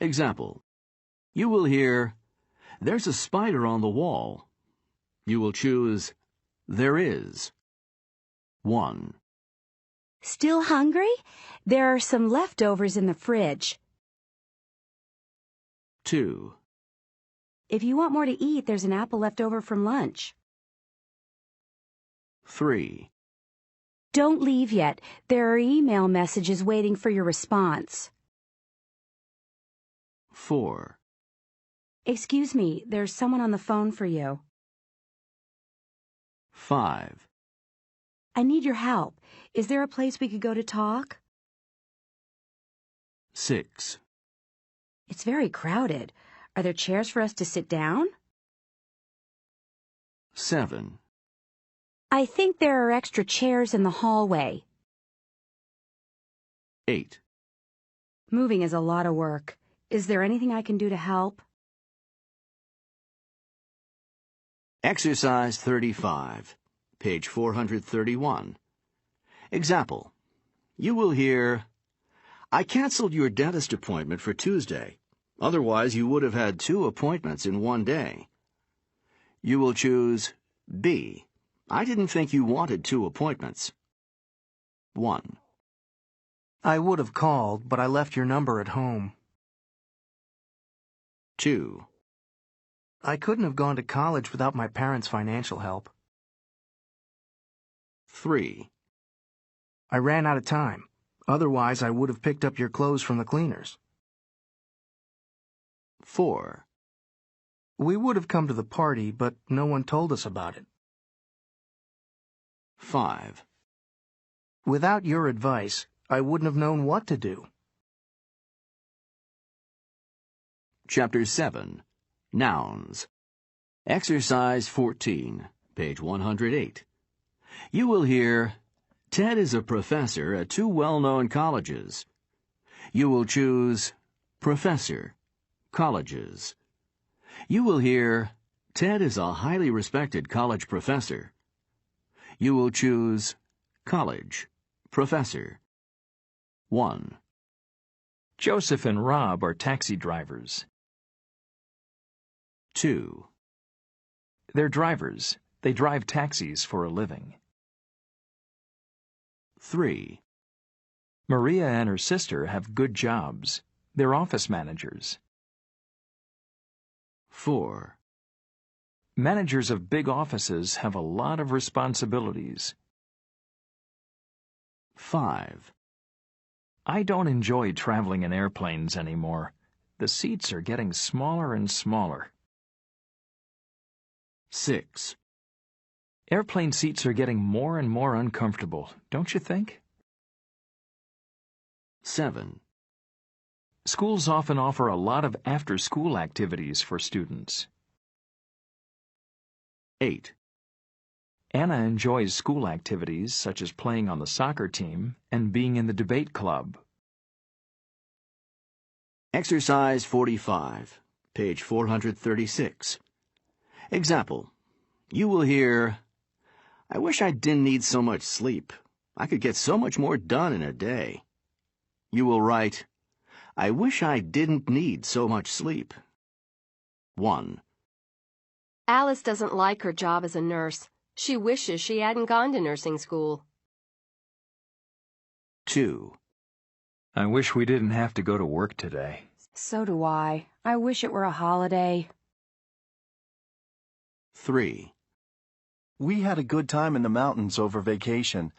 Speaker 1: Example. You will hear, "There's a spider on the wall." You will choose, "There is." 1,
Speaker 4: Still hungry? There are some leftovers in the fridge.
Speaker 1: 2,
Speaker 4: If you want more to eat, there's an apple left over from lunch.
Speaker 1: 3,
Speaker 4: Don't leave yet. There are email messages waiting for your response.
Speaker 1: 4,
Speaker 4: Excuse me, there's someone on the phone for you.
Speaker 1: 5,
Speaker 4: I need your help. Is there a place we could go to talk?
Speaker 1: 6,
Speaker 4: It's very crowded. Are there chairs for us to sit down?
Speaker 1: 7,
Speaker 4: I think there are extra chairs in the hallway.
Speaker 1: 8.
Speaker 4: Moving is a lot of work. Is there anything I can do to help?
Speaker 1: Exercise 35, page 431. Example. You will hear, "I canceled your dentist appointment for Tuesday. Otherwise, you would have had 2 appointments in one day." You will choose B. I didn't think you wanted 2 appointments. 1,
Speaker 9: I would have called, but I left your number at home.
Speaker 1: 2,
Speaker 9: I couldn't have gone to college without my parents' financial help.
Speaker 1: 3,
Speaker 9: I ran out of time. Otherwise, I would have picked up your clothes from the cleaners.
Speaker 1: 4,
Speaker 9: We would have come to the party, but no one told us about it.
Speaker 1: 5,
Speaker 9: Without your advice, I wouldn't have known what to do.
Speaker 1: Chapter 7, Nouns. Exercise 14, page 108. You will hear, "Ted is a professor at 2 well-known colleges." You will choose professor, colleges. You will hear, "Ted is a highly respected college professor." You will choose college, professor. 1,
Speaker 7: Joseph and Rob are taxi drivers.
Speaker 1: 2,
Speaker 7: They're drivers. They drive taxis for a living.
Speaker 1: 3,
Speaker 7: Maria and her sister have good jobs. They're office managers.
Speaker 1: 4,
Speaker 7: Managers of big offices have a lot of responsibilities.
Speaker 1: 5,
Speaker 7: I don't enjoy traveling in airplanes anymore. The seats are getting smaller and smaller.
Speaker 1: 6,
Speaker 7: Airplane seats are getting more and more uncomfortable, don't you think?
Speaker 1: 7,
Speaker 7: Schools often offer a lot of after-school activities for students.
Speaker 1: 8,
Speaker 7: Anna enjoys school activities such as playing on the soccer team and being in the debate club.
Speaker 1: Exercise 45, page 436. Example. You will hear, "I wish I didn't need so much sleep. I could get so much more done in a day." You will write, "I wish I didn't need so much sleep." 1,
Speaker 2: Alice doesn't like her job as a nurse. She wishes she hadn't gone to nursing school.
Speaker 1: 2,
Speaker 7: I wish we didn't have to go to work today.
Speaker 4: So do I. I wish it were a holiday.
Speaker 1: 3,
Speaker 6: We had a good time in the mountains over vacation.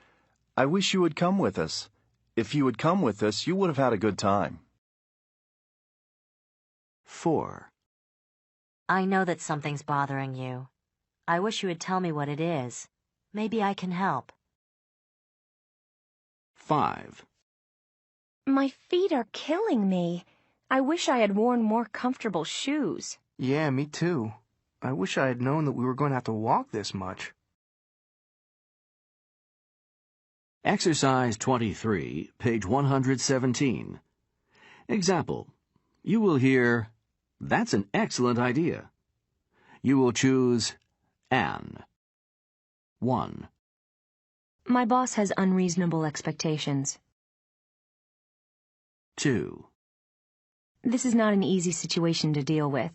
Speaker 6: I wish you would come with us. If you had come with us, you would have had a good time.
Speaker 1: 4,
Speaker 5: I know that something's bothering you. I wish you would tell me what it is. Maybe I can help.
Speaker 1: 5,
Speaker 8: My feet are killing me. I wish I had worn more comfortable shoes.
Speaker 9: Yeah, me too. I wish I had known that we were going to have to walk this much.
Speaker 1: Exercise 23, page 117. Example. You will hear, "That's an excellent idea." You will choose an. 1,
Speaker 8: My boss has unreasonable expectations.
Speaker 1: 2,
Speaker 8: This is not an easy situation to deal with.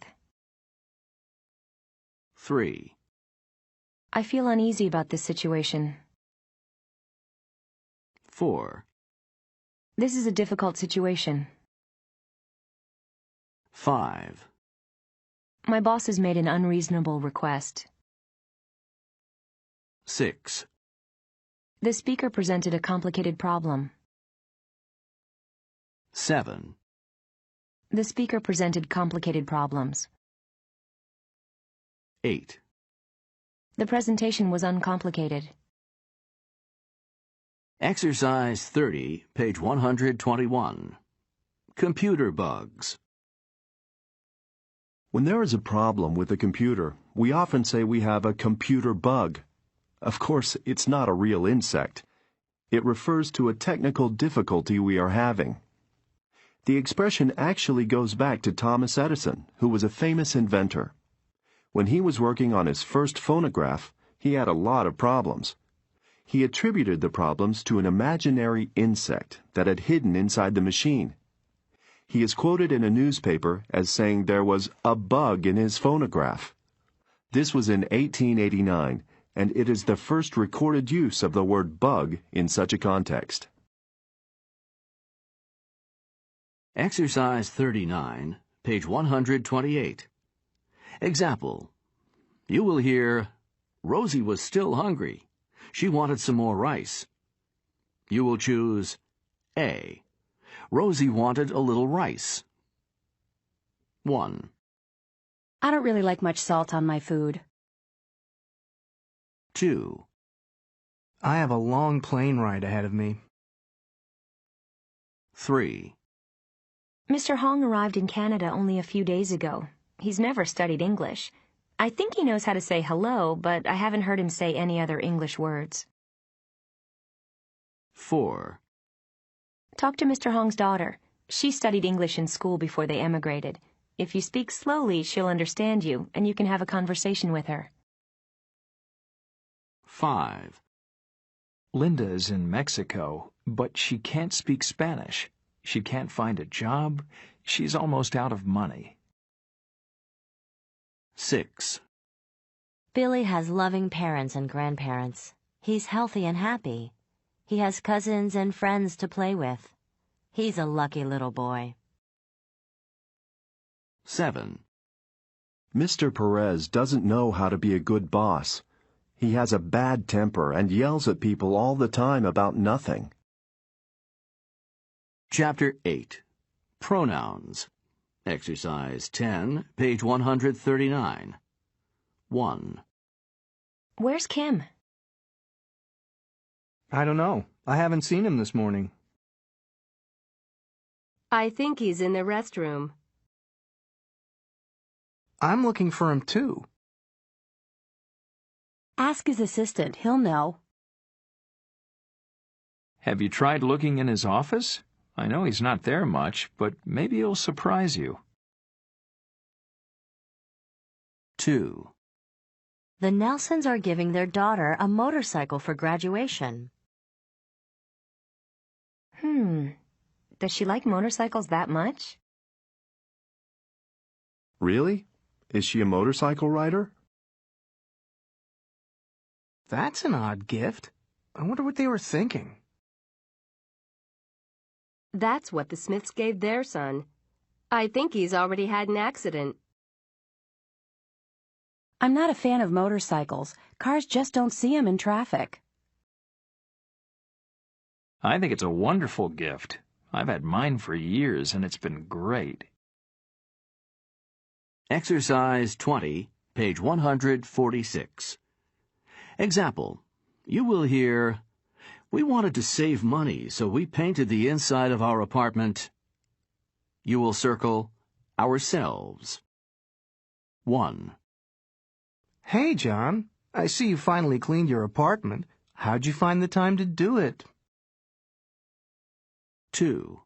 Speaker 1: 3,
Speaker 8: I feel uneasy about this situation.
Speaker 1: 4,
Speaker 8: This is a difficult situation.
Speaker 1: 5,
Speaker 8: My boss has made an unreasonable request.
Speaker 1: 6,
Speaker 8: The speaker presented a complicated problem.
Speaker 1: 7,
Speaker 8: The speaker presented complicated problems.
Speaker 1: 8.
Speaker 8: The presentation was uncomplicated.
Speaker 1: Exercise 30, page 121. Computer bugs.
Speaker 6: When there is a problem with a computer, we often say we have a computer bug. Of course, it's not a real insect. It refers to a technical difficulty we are having. The expression actually goes back to Thomas Edison, who was a famous inventor. When he was working on his first phonograph, he had a lot of problems. He attributed the problems to an imaginary insect that had hidden inside the machine. He is quoted in a newspaper as saying there was a bug in his phonograph. This was in 1889, and it is the first recorded use of the word bug in such a context.
Speaker 1: Exercise 39, page 128. Example. You will hear, "Rosie was still hungry. She wanted some more rice." You will choose A. Rosie wanted a little rice. 1,
Speaker 4: I don't really like much salt on my food.
Speaker 1: 2,
Speaker 9: I have a long plane ride ahead of me.
Speaker 1: 3,
Speaker 8: Mr. Hong arrived in Canada only a few days ago. He's never studied English. I think he knows how to say hello, but I haven't heard him say any other English words.
Speaker 1: 4,
Speaker 8: Talk to Mr. Hong's daughter. She studied English in school before they emigrated. If you speak slowly, she'll understand you, and you can have a conversation with her.
Speaker 1: 5,
Speaker 7: Linda is in Mexico, but she can't speak Spanish. She can't find a job. She's almost out of money.
Speaker 1: 6,
Speaker 5: Billy has loving parents and grandparents. He's healthy and happy. He has cousins and friends to play with. He's a lucky little boy.
Speaker 1: 7,
Speaker 6: Mr. Perez doesn't know how to be a good boss. He has a bad temper and yells at people all the time about nothing.
Speaker 1: Chapter 8. Pronouns. Exercise 10, page 139. 1,
Speaker 8: Where's Kim?
Speaker 3: I don't know. I haven't seen him this morning.
Speaker 2: I think he's in the restroom.
Speaker 9: I'm looking for him too.
Speaker 4: Ask his assistant. He'll know.
Speaker 7: Have you tried looking in his office? I know he's not there much, but maybe he'll surprise you.
Speaker 1: 2,
Speaker 5: The Nelsons are giving their daughter a motorcycle for graduation.
Speaker 8: Does she like motorcycles that much?
Speaker 6: Really? Is she a motorcycle rider?
Speaker 9: That's an odd gift. I wonder what they were thinking.
Speaker 2: That's what the Smiths gave their son. I think he's already had an accident.
Speaker 4: I'm not a fan of motorcycles. Cars just don't see 'em in traffic.
Speaker 7: I think it's a wonderful gift. I've had mine for years, and it's been great.
Speaker 1: Exercise 20, page 146. Example. You will hear, We wanted to save money, so we painted the inside of our apartment. You will circle ourselves. 1.
Speaker 9: Hey, John, I see you finally cleaned your apartment. How'd you find the time to do it?
Speaker 1: 2.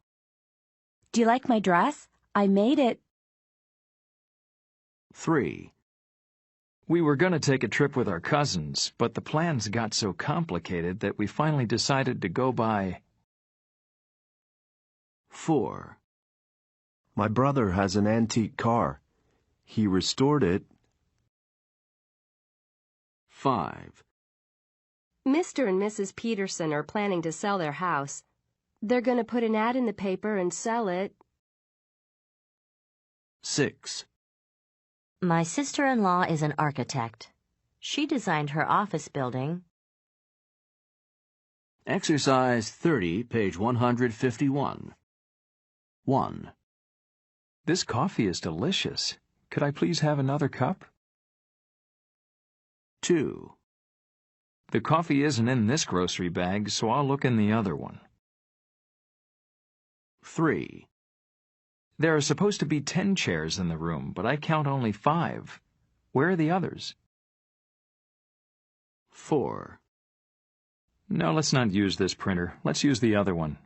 Speaker 4: Do you like my dress? I made it.
Speaker 1: 3.
Speaker 7: We were going to take a trip with our cousins, but the plans got so complicated that we finally decided to go by.
Speaker 1: 4.
Speaker 6: My brother has an antique car. He restored it.
Speaker 1: 5.
Speaker 2: Mr. and Mrs. Peterson are planning to sell their house. They're going to put an ad in the paper and sell it.
Speaker 1: 6.
Speaker 5: My sister-in-law is an architect. She designed her office building.
Speaker 1: Exercise 30, page 151. 1.
Speaker 7: This coffee is delicious. Could I please have another cup?
Speaker 1: 2.
Speaker 7: The coffee isn't in this grocery bag, so I'll look in the other one.
Speaker 1: 3.
Speaker 7: There are supposed to be 10 chairs in the room, but I count only 5. Where are the others?
Speaker 1: 4.
Speaker 7: No, let's not use this printer. Let's use the other one.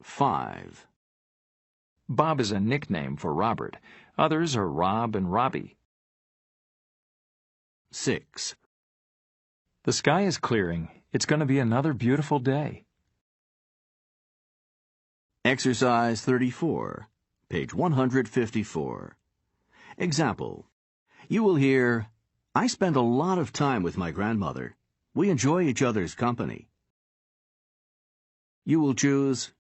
Speaker 1: 5.
Speaker 7: Bob is a nickname for Robert. Others are Rob and Robbie.
Speaker 1: 6.
Speaker 7: The sky is clearing. It's going to be another beautiful day.
Speaker 1: Exercise 34, page 154. Example. You will hear, I spend a lot of time with my grandmother. We enjoy each other's company. You will choose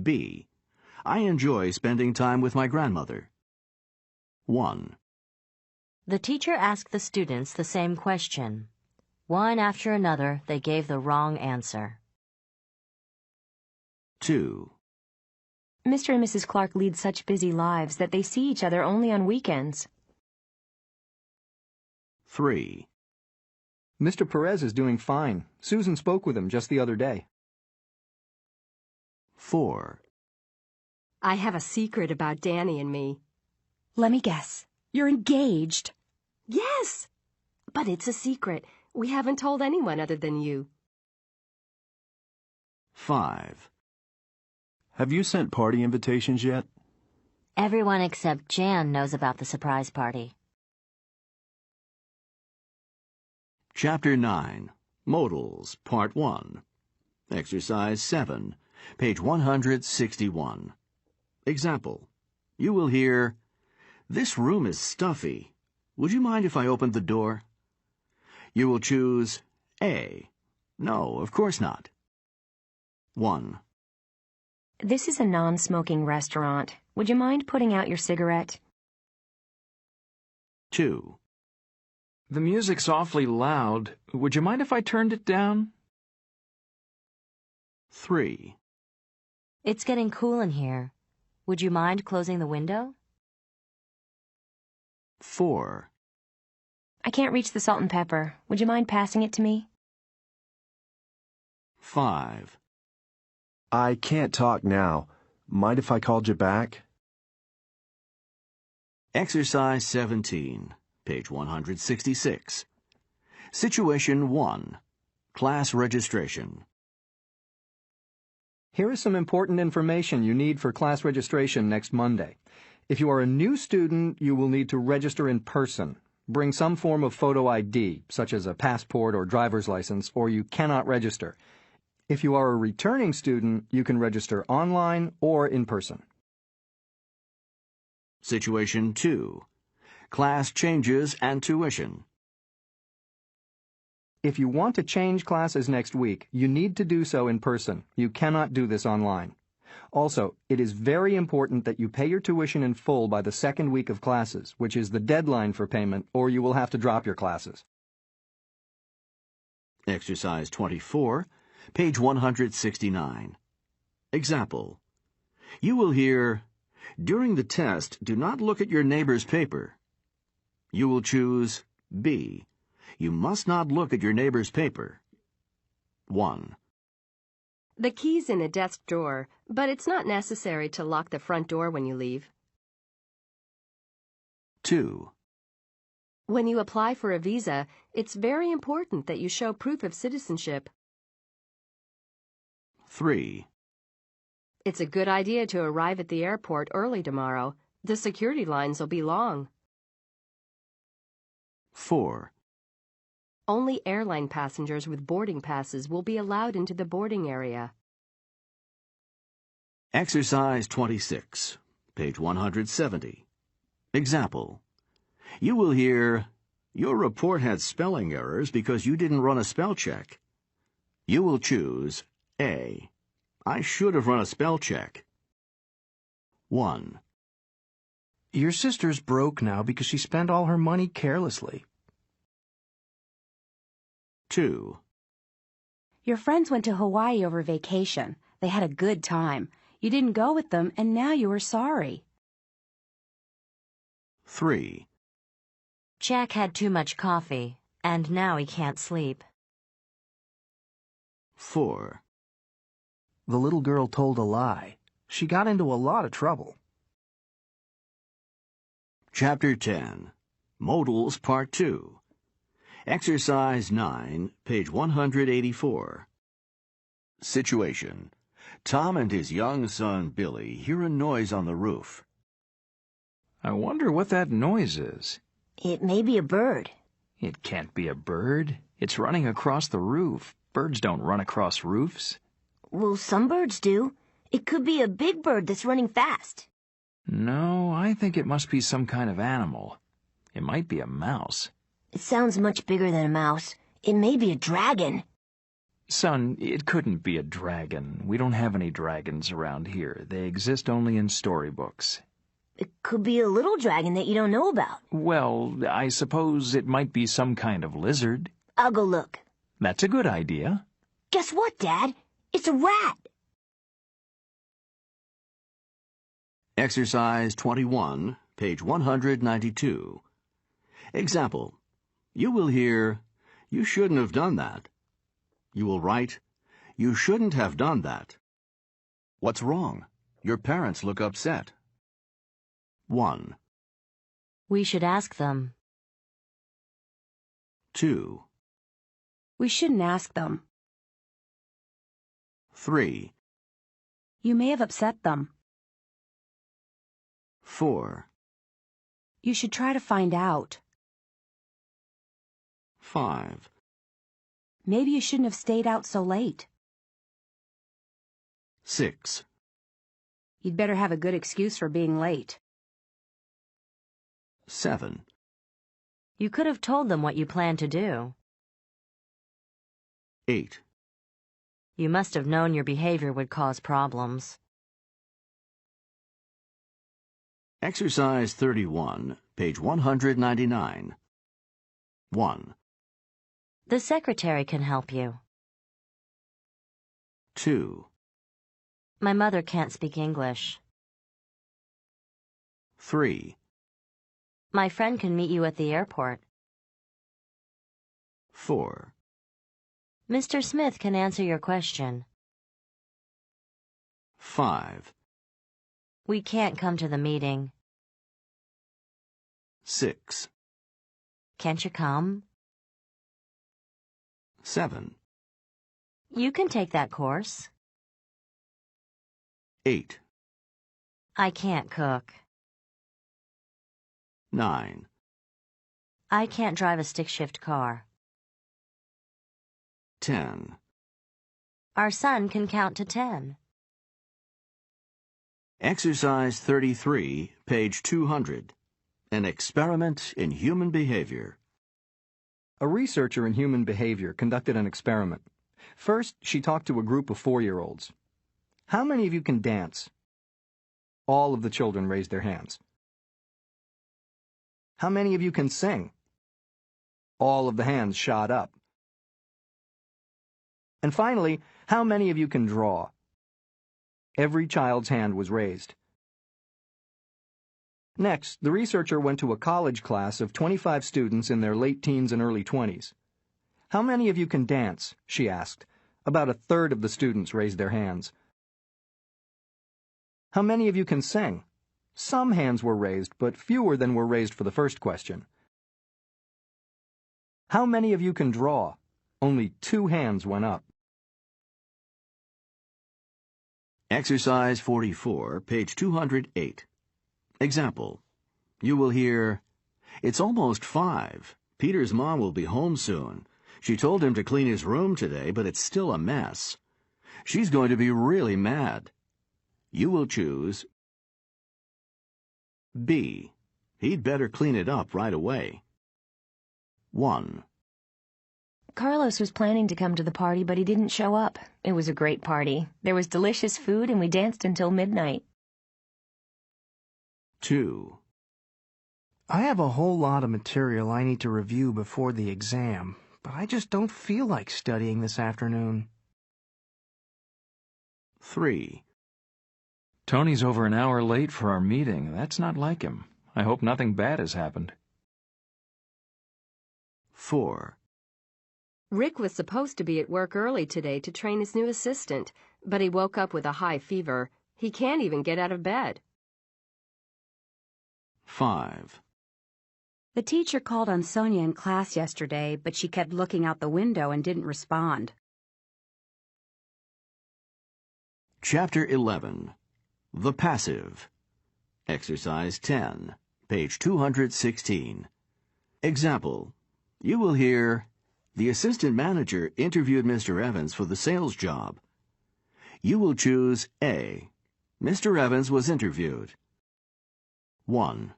Speaker 1: B. I enjoy spending time with my grandmother. 1.
Speaker 5: The teacher asked the students the same question. One after another, they gave the wrong answer.
Speaker 1: 2.
Speaker 8: Mr. and Mrs. Clark lead such busy lives that they see each other only on weekends.
Speaker 1: 3.
Speaker 3: Mr. Perez is doing fine. Susan spoke with him just the other day.
Speaker 1: 4.
Speaker 2: I have a secret about Danny and me.
Speaker 8: Let me guess. You're engaged.
Speaker 2: Yes, but it's a secret. We haven't told anyone other than you.
Speaker 1: 5.
Speaker 6: Have you sent party invitations yet?
Speaker 5: Everyone except Jan knows about the surprise party.
Speaker 1: Chapter 9, Modals, Part 1. Exercise 7, page 161. Example. You will hear, This room is stuffy. Would you mind if I opened the door? You will choose A. No, of course not. 1.
Speaker 8: This is a non-smoking restaurant. Would you mind putting out your cigarette?
Speaker 1: 2.
Speaker 7: The music's awfully loud. Would you mind if I turned it down?
Speaker 1: 3.
Speaker 5: It's getting cool in here. Would you mind closing the window?
Speaker 1: 4.
Speaker 8: I can't reach the salt and pepper. Would you mind passing it to me?
Speaker 1: 5.
Speaker 6: I can't talk now. Mind if I called you back?
Speaker 1: Exercise 17, page 166. Situation 1. Class registration.
Speaker 3: Here is some important information you need for class registration next Monday. If you are a new student, you will need to register in person. Bring some form of photo ID, such as a passport or driver's license, or you cannot register. If you are a returning student, you can register online or in person.
Speaker 1: Situation 2. Class changes and tuition.
Speaker 3: If you want to change classes next week, you need to do so in person. You cannot do this online. Also, it is very important that you pay your tuition in full by the second week of classes, which is the deadline for payment, or you will have to drop your classes.
Speaker 1: Exercise 24, page 169. Example. You will hear, During the test, do not look at your neighbor's paper. You will choose B. You must not look at your neighbor's paper. 1,
Speaker 2: The key's in a desk drawer, but it's not necessary to lock the front door when you leave.
Speaker 1: 2,
Speaker 2: When you apply for a visa, it's very important that you show proof of citizenship.
Speaker 1: 3,
Speaker 2: It's a good idea to arrive at the airport early tomorrow. The security lines will be long.
Speaker 1: 4,
Speaker 2: Only airline passengers with boarding passes will be allowed into the boarding area.
Speaker 1: Exercise 26, page 170. Example. You will hear, "Your report had spelling errors because you didn't run a spell check." You will choose A. I should have run a spell check. 1,
Speaker 9: Your sister's broke now because she spent all her money carelessly.
Speaker 1: 2,
Speaker 4: Your friends went to Hawaii over vacation. They had a good time. You didn't go with them, and now you are sorry.
Speaker 1: 3,
Speaker 5: Jack had too much coffee, and now he can't sleep.
Speaker 1: 4,
Speaker 9: The little girl told a lie. She got into a lot of trouble.
Speaker 1: Chapter 10, Modals Part 2. Exercise 9, page 184. Situation. Tom and his young son Billy hear a noise on the roof.
Speaker 7: I wonder what that noise is.
Speaker 11: It may be a bird.
Speaker 7: It can't be a bird. It's running across the roof. Birds don't run across roofs.
Speaker 11: Well, some birds do. It could be a big bird that's running fast.
Speaker 7: No, I think it must be some kind of animal. It might be a mouse.
Speaker 11: It sounds much bigger than a mouse. It may be a dragon.
Speaker 7: Son, it couldn't be a dragon. We don't have any dragons around here. They exist only in storybooks.
Speaker 11: It could be a little dragon that you don't know about.
Speaker 7: Well, I suppose it might be some kind of lizard.
Speaker 11: I'll go look.
Speaker 7: That's a good idea.
Speaker 11: Guess what, Dad? It's a rat.
Speaker 1: Exercise 21, page 192. Example. You will hear, "You shouldn't have done that." You will write, "You shouldn't have done that." What's wrong? Your parents look upset. 1,
Speaker 5: We should ask them.
Speaker 1: 2,
Speaker 4: We shouldn't ask them.
Speaker 1: 3,
Speaker 4: You may have upset them.
Speaker 1: 4,
Speaker 4: You should try to find out.
Speaker 1: 5,
Speaker 4: Maybe you shouldn't have stayed out so late.
Speaker 1: 6,
Speaker 4: You'd better have a good excuse for being late.
Speaker 1: 7,
Speaker 5: You could have told them what you planned to do.
Speaker 1: 8,
Speaker 5: You must have known your behavior would cause problems.
Speaker 1: Exercise 31, page 199. 1,
Speaker 5: The secretary can help you.
Speaker 1: 2,
Speaker 5: My mother can't speak English.
Speaker 1: 3,
Speaker 5: My friend can meet you at the airport.
Speaker 1: 4,
Speaker 5: Mr. Smith can answer your question.
Speaker 1: 5,
Speaker 5: We can't come to the meeting.
Speaker 1: 6,
Speaker 5: Can't you come?
Speaker 1: 7,
Speaker 5: You can take that course.
Speaker 1: 8,
Speaker 5: I can't cook.
Speaker 1: 9,
Speaker 5: I can't drive a stick-shift car.
Speaker 1: 10.
Speaker 5: Our son can count to 10.
Speaker 1: Exercise 33, page 200. An experiment in human behavior.
Speaker 3: A researcher in human behavior conducted an experiment. First, she talked to a group of 4-year-olds. How many of you can dance? All of the children raised their hands. How many of you can sing? All of the hands shot up. And finally, how many of you can draw? Every child's hand was raised. Next, the researcher went to a college class of 25 students in their late teens and early 20s. "How many of you can dance?" she asked. About a third of the students raised their hands. "How many of you can sing?" Some hands were raised, but fewer than were raised for the first question. "How many of you can draw?" Only 2 hands went up.
Speaker 1: Exercise 44, page 208. Example. You will hear, "It's almost 5. Peter's mom will be home soon. She told him to clean his room today, but it's still a mess. She's going to be really mad." You will choose B. He'd better clean it up right away. 1.
Speaker 8: Carlos was planning to come to the party, but he didn't show up. It was a great party. There was delicious food, and we danced until midnight.
Speaker 1: 2.
Speaker 9: I have a whole lot of material I need to review before the exam, but I just don't feel like studying this afternoon.
Speaker 1: 3.
Speaker 7: Tony's over an hour late for our meeting. That's not like him. I hope nothing bad has happened.
Speaker 1: 4.
Speaker 2: Rick was supposed to be at work early today to train his new assistant, but he woke up with a high fever. He can't even get out of bed.
Speaker 1: 5.
Speaker 4: The teacher called on Sonia in class yesterday, but she kept looking out the window and didn't respond.
Speaker 1: Chapter 11. The Passive. Exercise 10, page 216. Example. You will hear, "The assistant manager interviewed Mr. Evans for the sales job." You will choose A. Mr. Evans was interviewed. 1.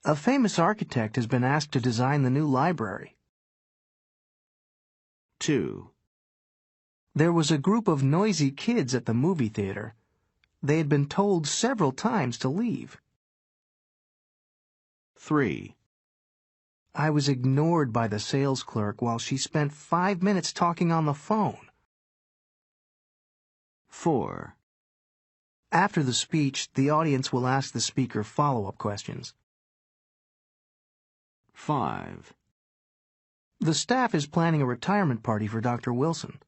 Speaker 9: A famous architect has been asked to design the new library.
Speaker 1: 2.
Speaker 9: There was a group of noisy kids at the movie theater. They had been told several times to leave.
Speaker 1: 3.
Speaker 9: I was ignored by the sales clerk while she spent 5 minutes talking on the phone.
Speaker 1: 4.
Speaker 9: After the speech, the audience will ask the speaker follow-up questions.
Speaker 1: 5.
Speaker 9: The staff is planning a retirement party for Dr. Wilson.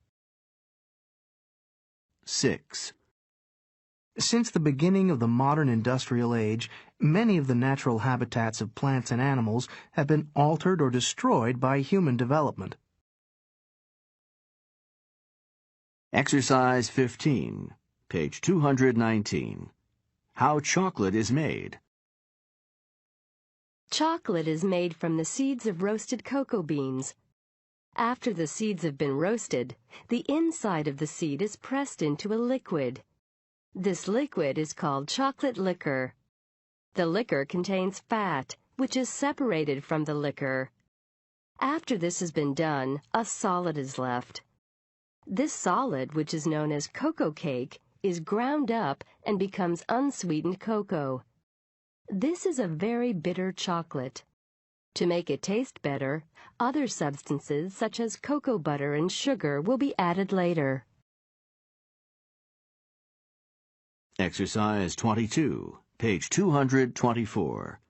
Speaker 1: 6.
Speaker 9: Since the beginning of the modern industrial age, many of the natural habitats of plants and animals have been altered or destroyed by human development.
Speaker 1: Exercise 15, page 219. How chocolate is made.
Speaker 2: Chocolate is made from the seeds of roasted cocoa beans. After the seeds have been roasted, the inside of the seed is pressed into a liquid. This liquid is called chocolate liquor. The liquor contains fat, which is separated from the liquor. After this has been done, a solid is left. This solid, which is known as cocoa cake, is ground up and becomes unsweetened cocoa. This is a very bitter chocolate. To make it taste better, other substances such as cocoa butter and sugar will be added later.
Speaker 1: Exercise 22, page 224.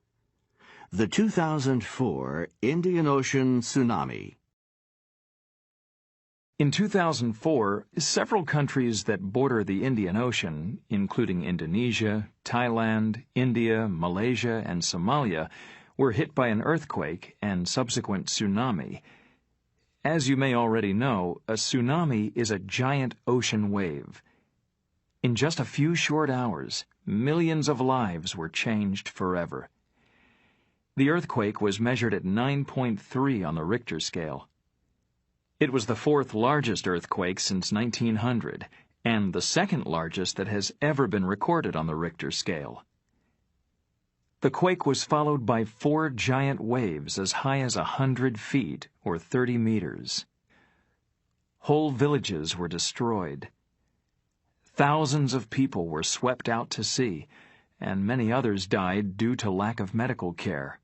Speaker 1: The 2004 Indian Ocean Tsunami.
Speaker 7: In 2004, several countries that border the Indian Ocean, including Indonesia, Thailand, India, Malaysia, and Somalia, were hit by an earthquake and subsequent tsunami. As you may already know, a tsunami is a giant ocean wave. In just a few short hours, millions of lives were changed forever. The earthquake was measured at 9.3 on the Richter scale. It was the 4th largest earthquake since 1900, and the 2nd largest that has ever been recorded on the Richter scale. The quake was followed by 4 giant waves as high as 100 feet, or 30 meters. Whole villages were destroyed. Thousands of people were swept out to sea, and many others died due to lack of medical care.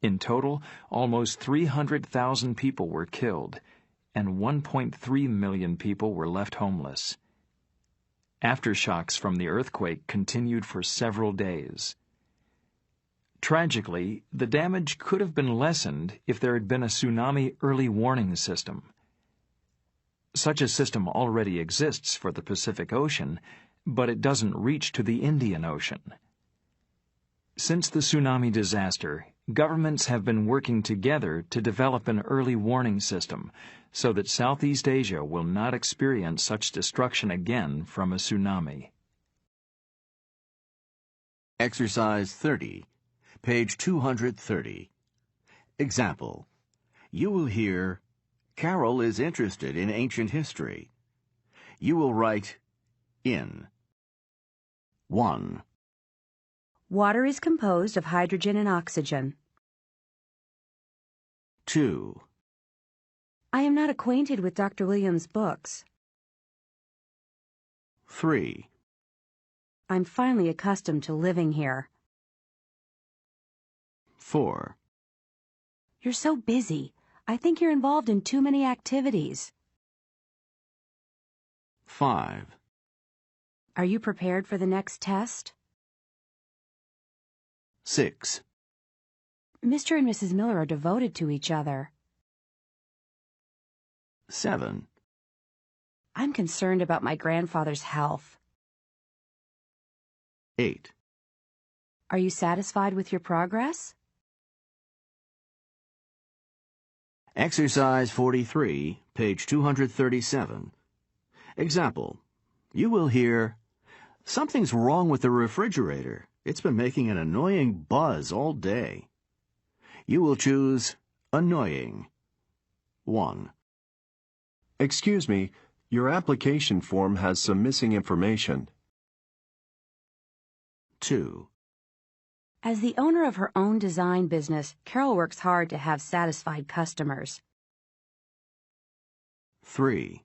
Speaker 7: In total, almost 300,000 people were killed, and 1.3 million people were left homeless. Aftershocks from the earthquake continued for several days. Tragically, the damage could have been lessened if there had been a tsunami early warning system. Such a system already exists for the Pacific Ocean, but it doesn't reach to the Indian Ocean. Since the tsunami disaster, governments have been working together to develop an early warning system so that Southeast Asia will not experience such destruction again from a tsunami.
Speaker 1: Exercise 30, page 230. Example. You will hear, Carol is interested in ancient history. You will write in. 1.
Speaker 4: Water is composed of hydrogen and oxygen.
Speaker 1: 2.
Speaker 4: I am not acquainted with Dr. Williams' books.
Speaker 1: 3.
Speaker 4: I'm finally accustomed to living here.
Speaker 1: 4.
Speaker 4: You're so busy. I think you're involved in too many activities.
Speaker 1: 5.
Speaker 4: Are you prepared for the next test?
Speaker 1: 6.
Speaker 4: Mr. and Mrs. Miller are devoted to each other.
Speaker 1: 7.
Speaker 4: I'm concerned about my grandfather's health.
Speaker 1: 8.
Speaker 4: Are you satisfied with your progress?
Speaker 1: Exercise 43, page 237. Example. You will hear, something's wrong with the refrigerator. It's been making an annoying buzz all day. You will choose annoying. 1.
Speaker 6: Excuse me, your application form has some missing information.
Speaker 1: 2.
Speaker 4: As the owner of her own design business, Carol works hard to have satisfied customers.
Speaker 1: 3.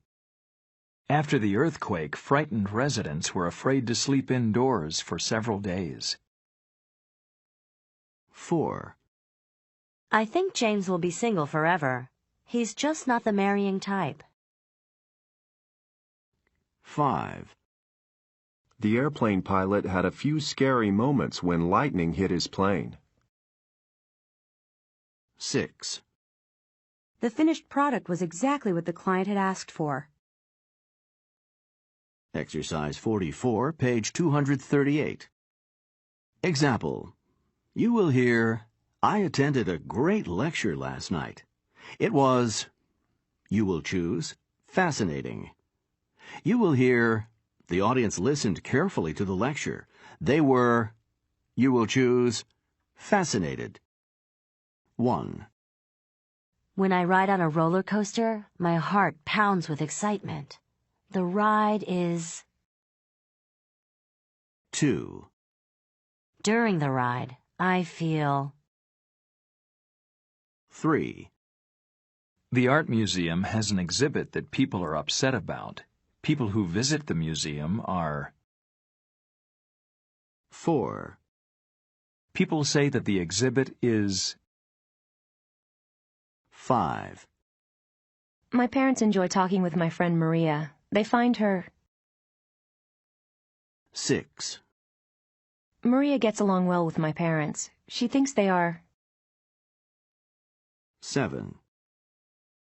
Speaker 7: After the earthquake, frightened residents were afraid to sleep indoors for several days.
Speaker 1: 4.
Speaker 5: I think James will be single forever. He's just not the marrying type.
Speaker 1: 5.
Speaker 6: The airplane pilot had a few scary moments when lightning hit his plane.
Speaker 1: 6.
Speaker 4: The finished product was exactly what the client had asked for.
Speaker 1: Exercise 44, page 238. Example. You will hear, I attended a great lecture last night. It was, you will choose, fascinating. You will hear, the audience listened carefully to the lecture. They were, you will choose, fascinated. 1.
Speaker 5: When I ride on a roller coaster, my heart pounds with excitement. The ride is...
Speaker 1: 2.
Speaker 5: During the ride, I feel...
Speaker 1: 3.
Speaker 7: The art museum has an exhibit that people are upset about. People who visit the museum are...
Speaker 1: 4.
Speaker 7: People say that the exhibit is...
Speaker 1: 5.
Speaker 8: My parents enjoy talking with my friend Maria. They find her...
Speaker 1: 6.
Speaker 8: Maria gets along well with my parents. She thinks they are...
Speaker 1: 7.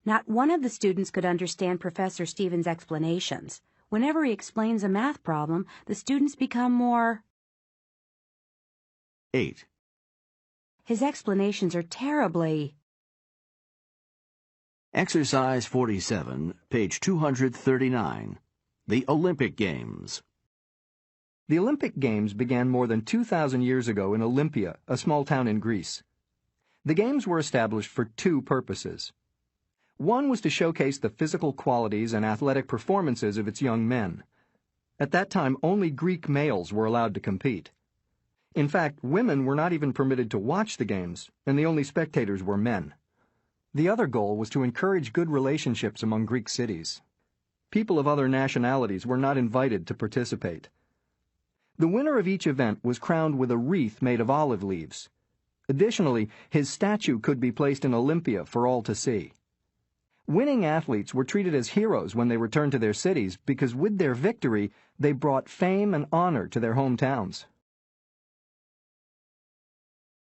Speaker 4: Not one of the students could understand Professor Stevens' explanations. Whenever he explains a math problem, the students become more...
Speaker 1: 8.
Speaker 4: His explanations are terribly...
Speaker 1: Exercise 47, page 239. The Olympic Games.
Speaker 3: The Olympic Games began more than 2,000 years ago in Olympia, a small town in Greece. The Games were established for two purposes. One was to showcase the physical qualities and athletic performances of its young men. At that time, only Greek males were allowed to compete. In fact, women were not even permitted to watch the Games, and the only spectators were men. The other goal was to encourage good relationships among Greek cities. People of other nationalities were not invited to participate. The winner of each event was crowned with a wreath made of olive leaves. Additionally, his statue could be placed in Olympia for all to see. Winning athletes were treated as heroes when they returned to their cities because with their victory, they brought fame and honor to their hometowns.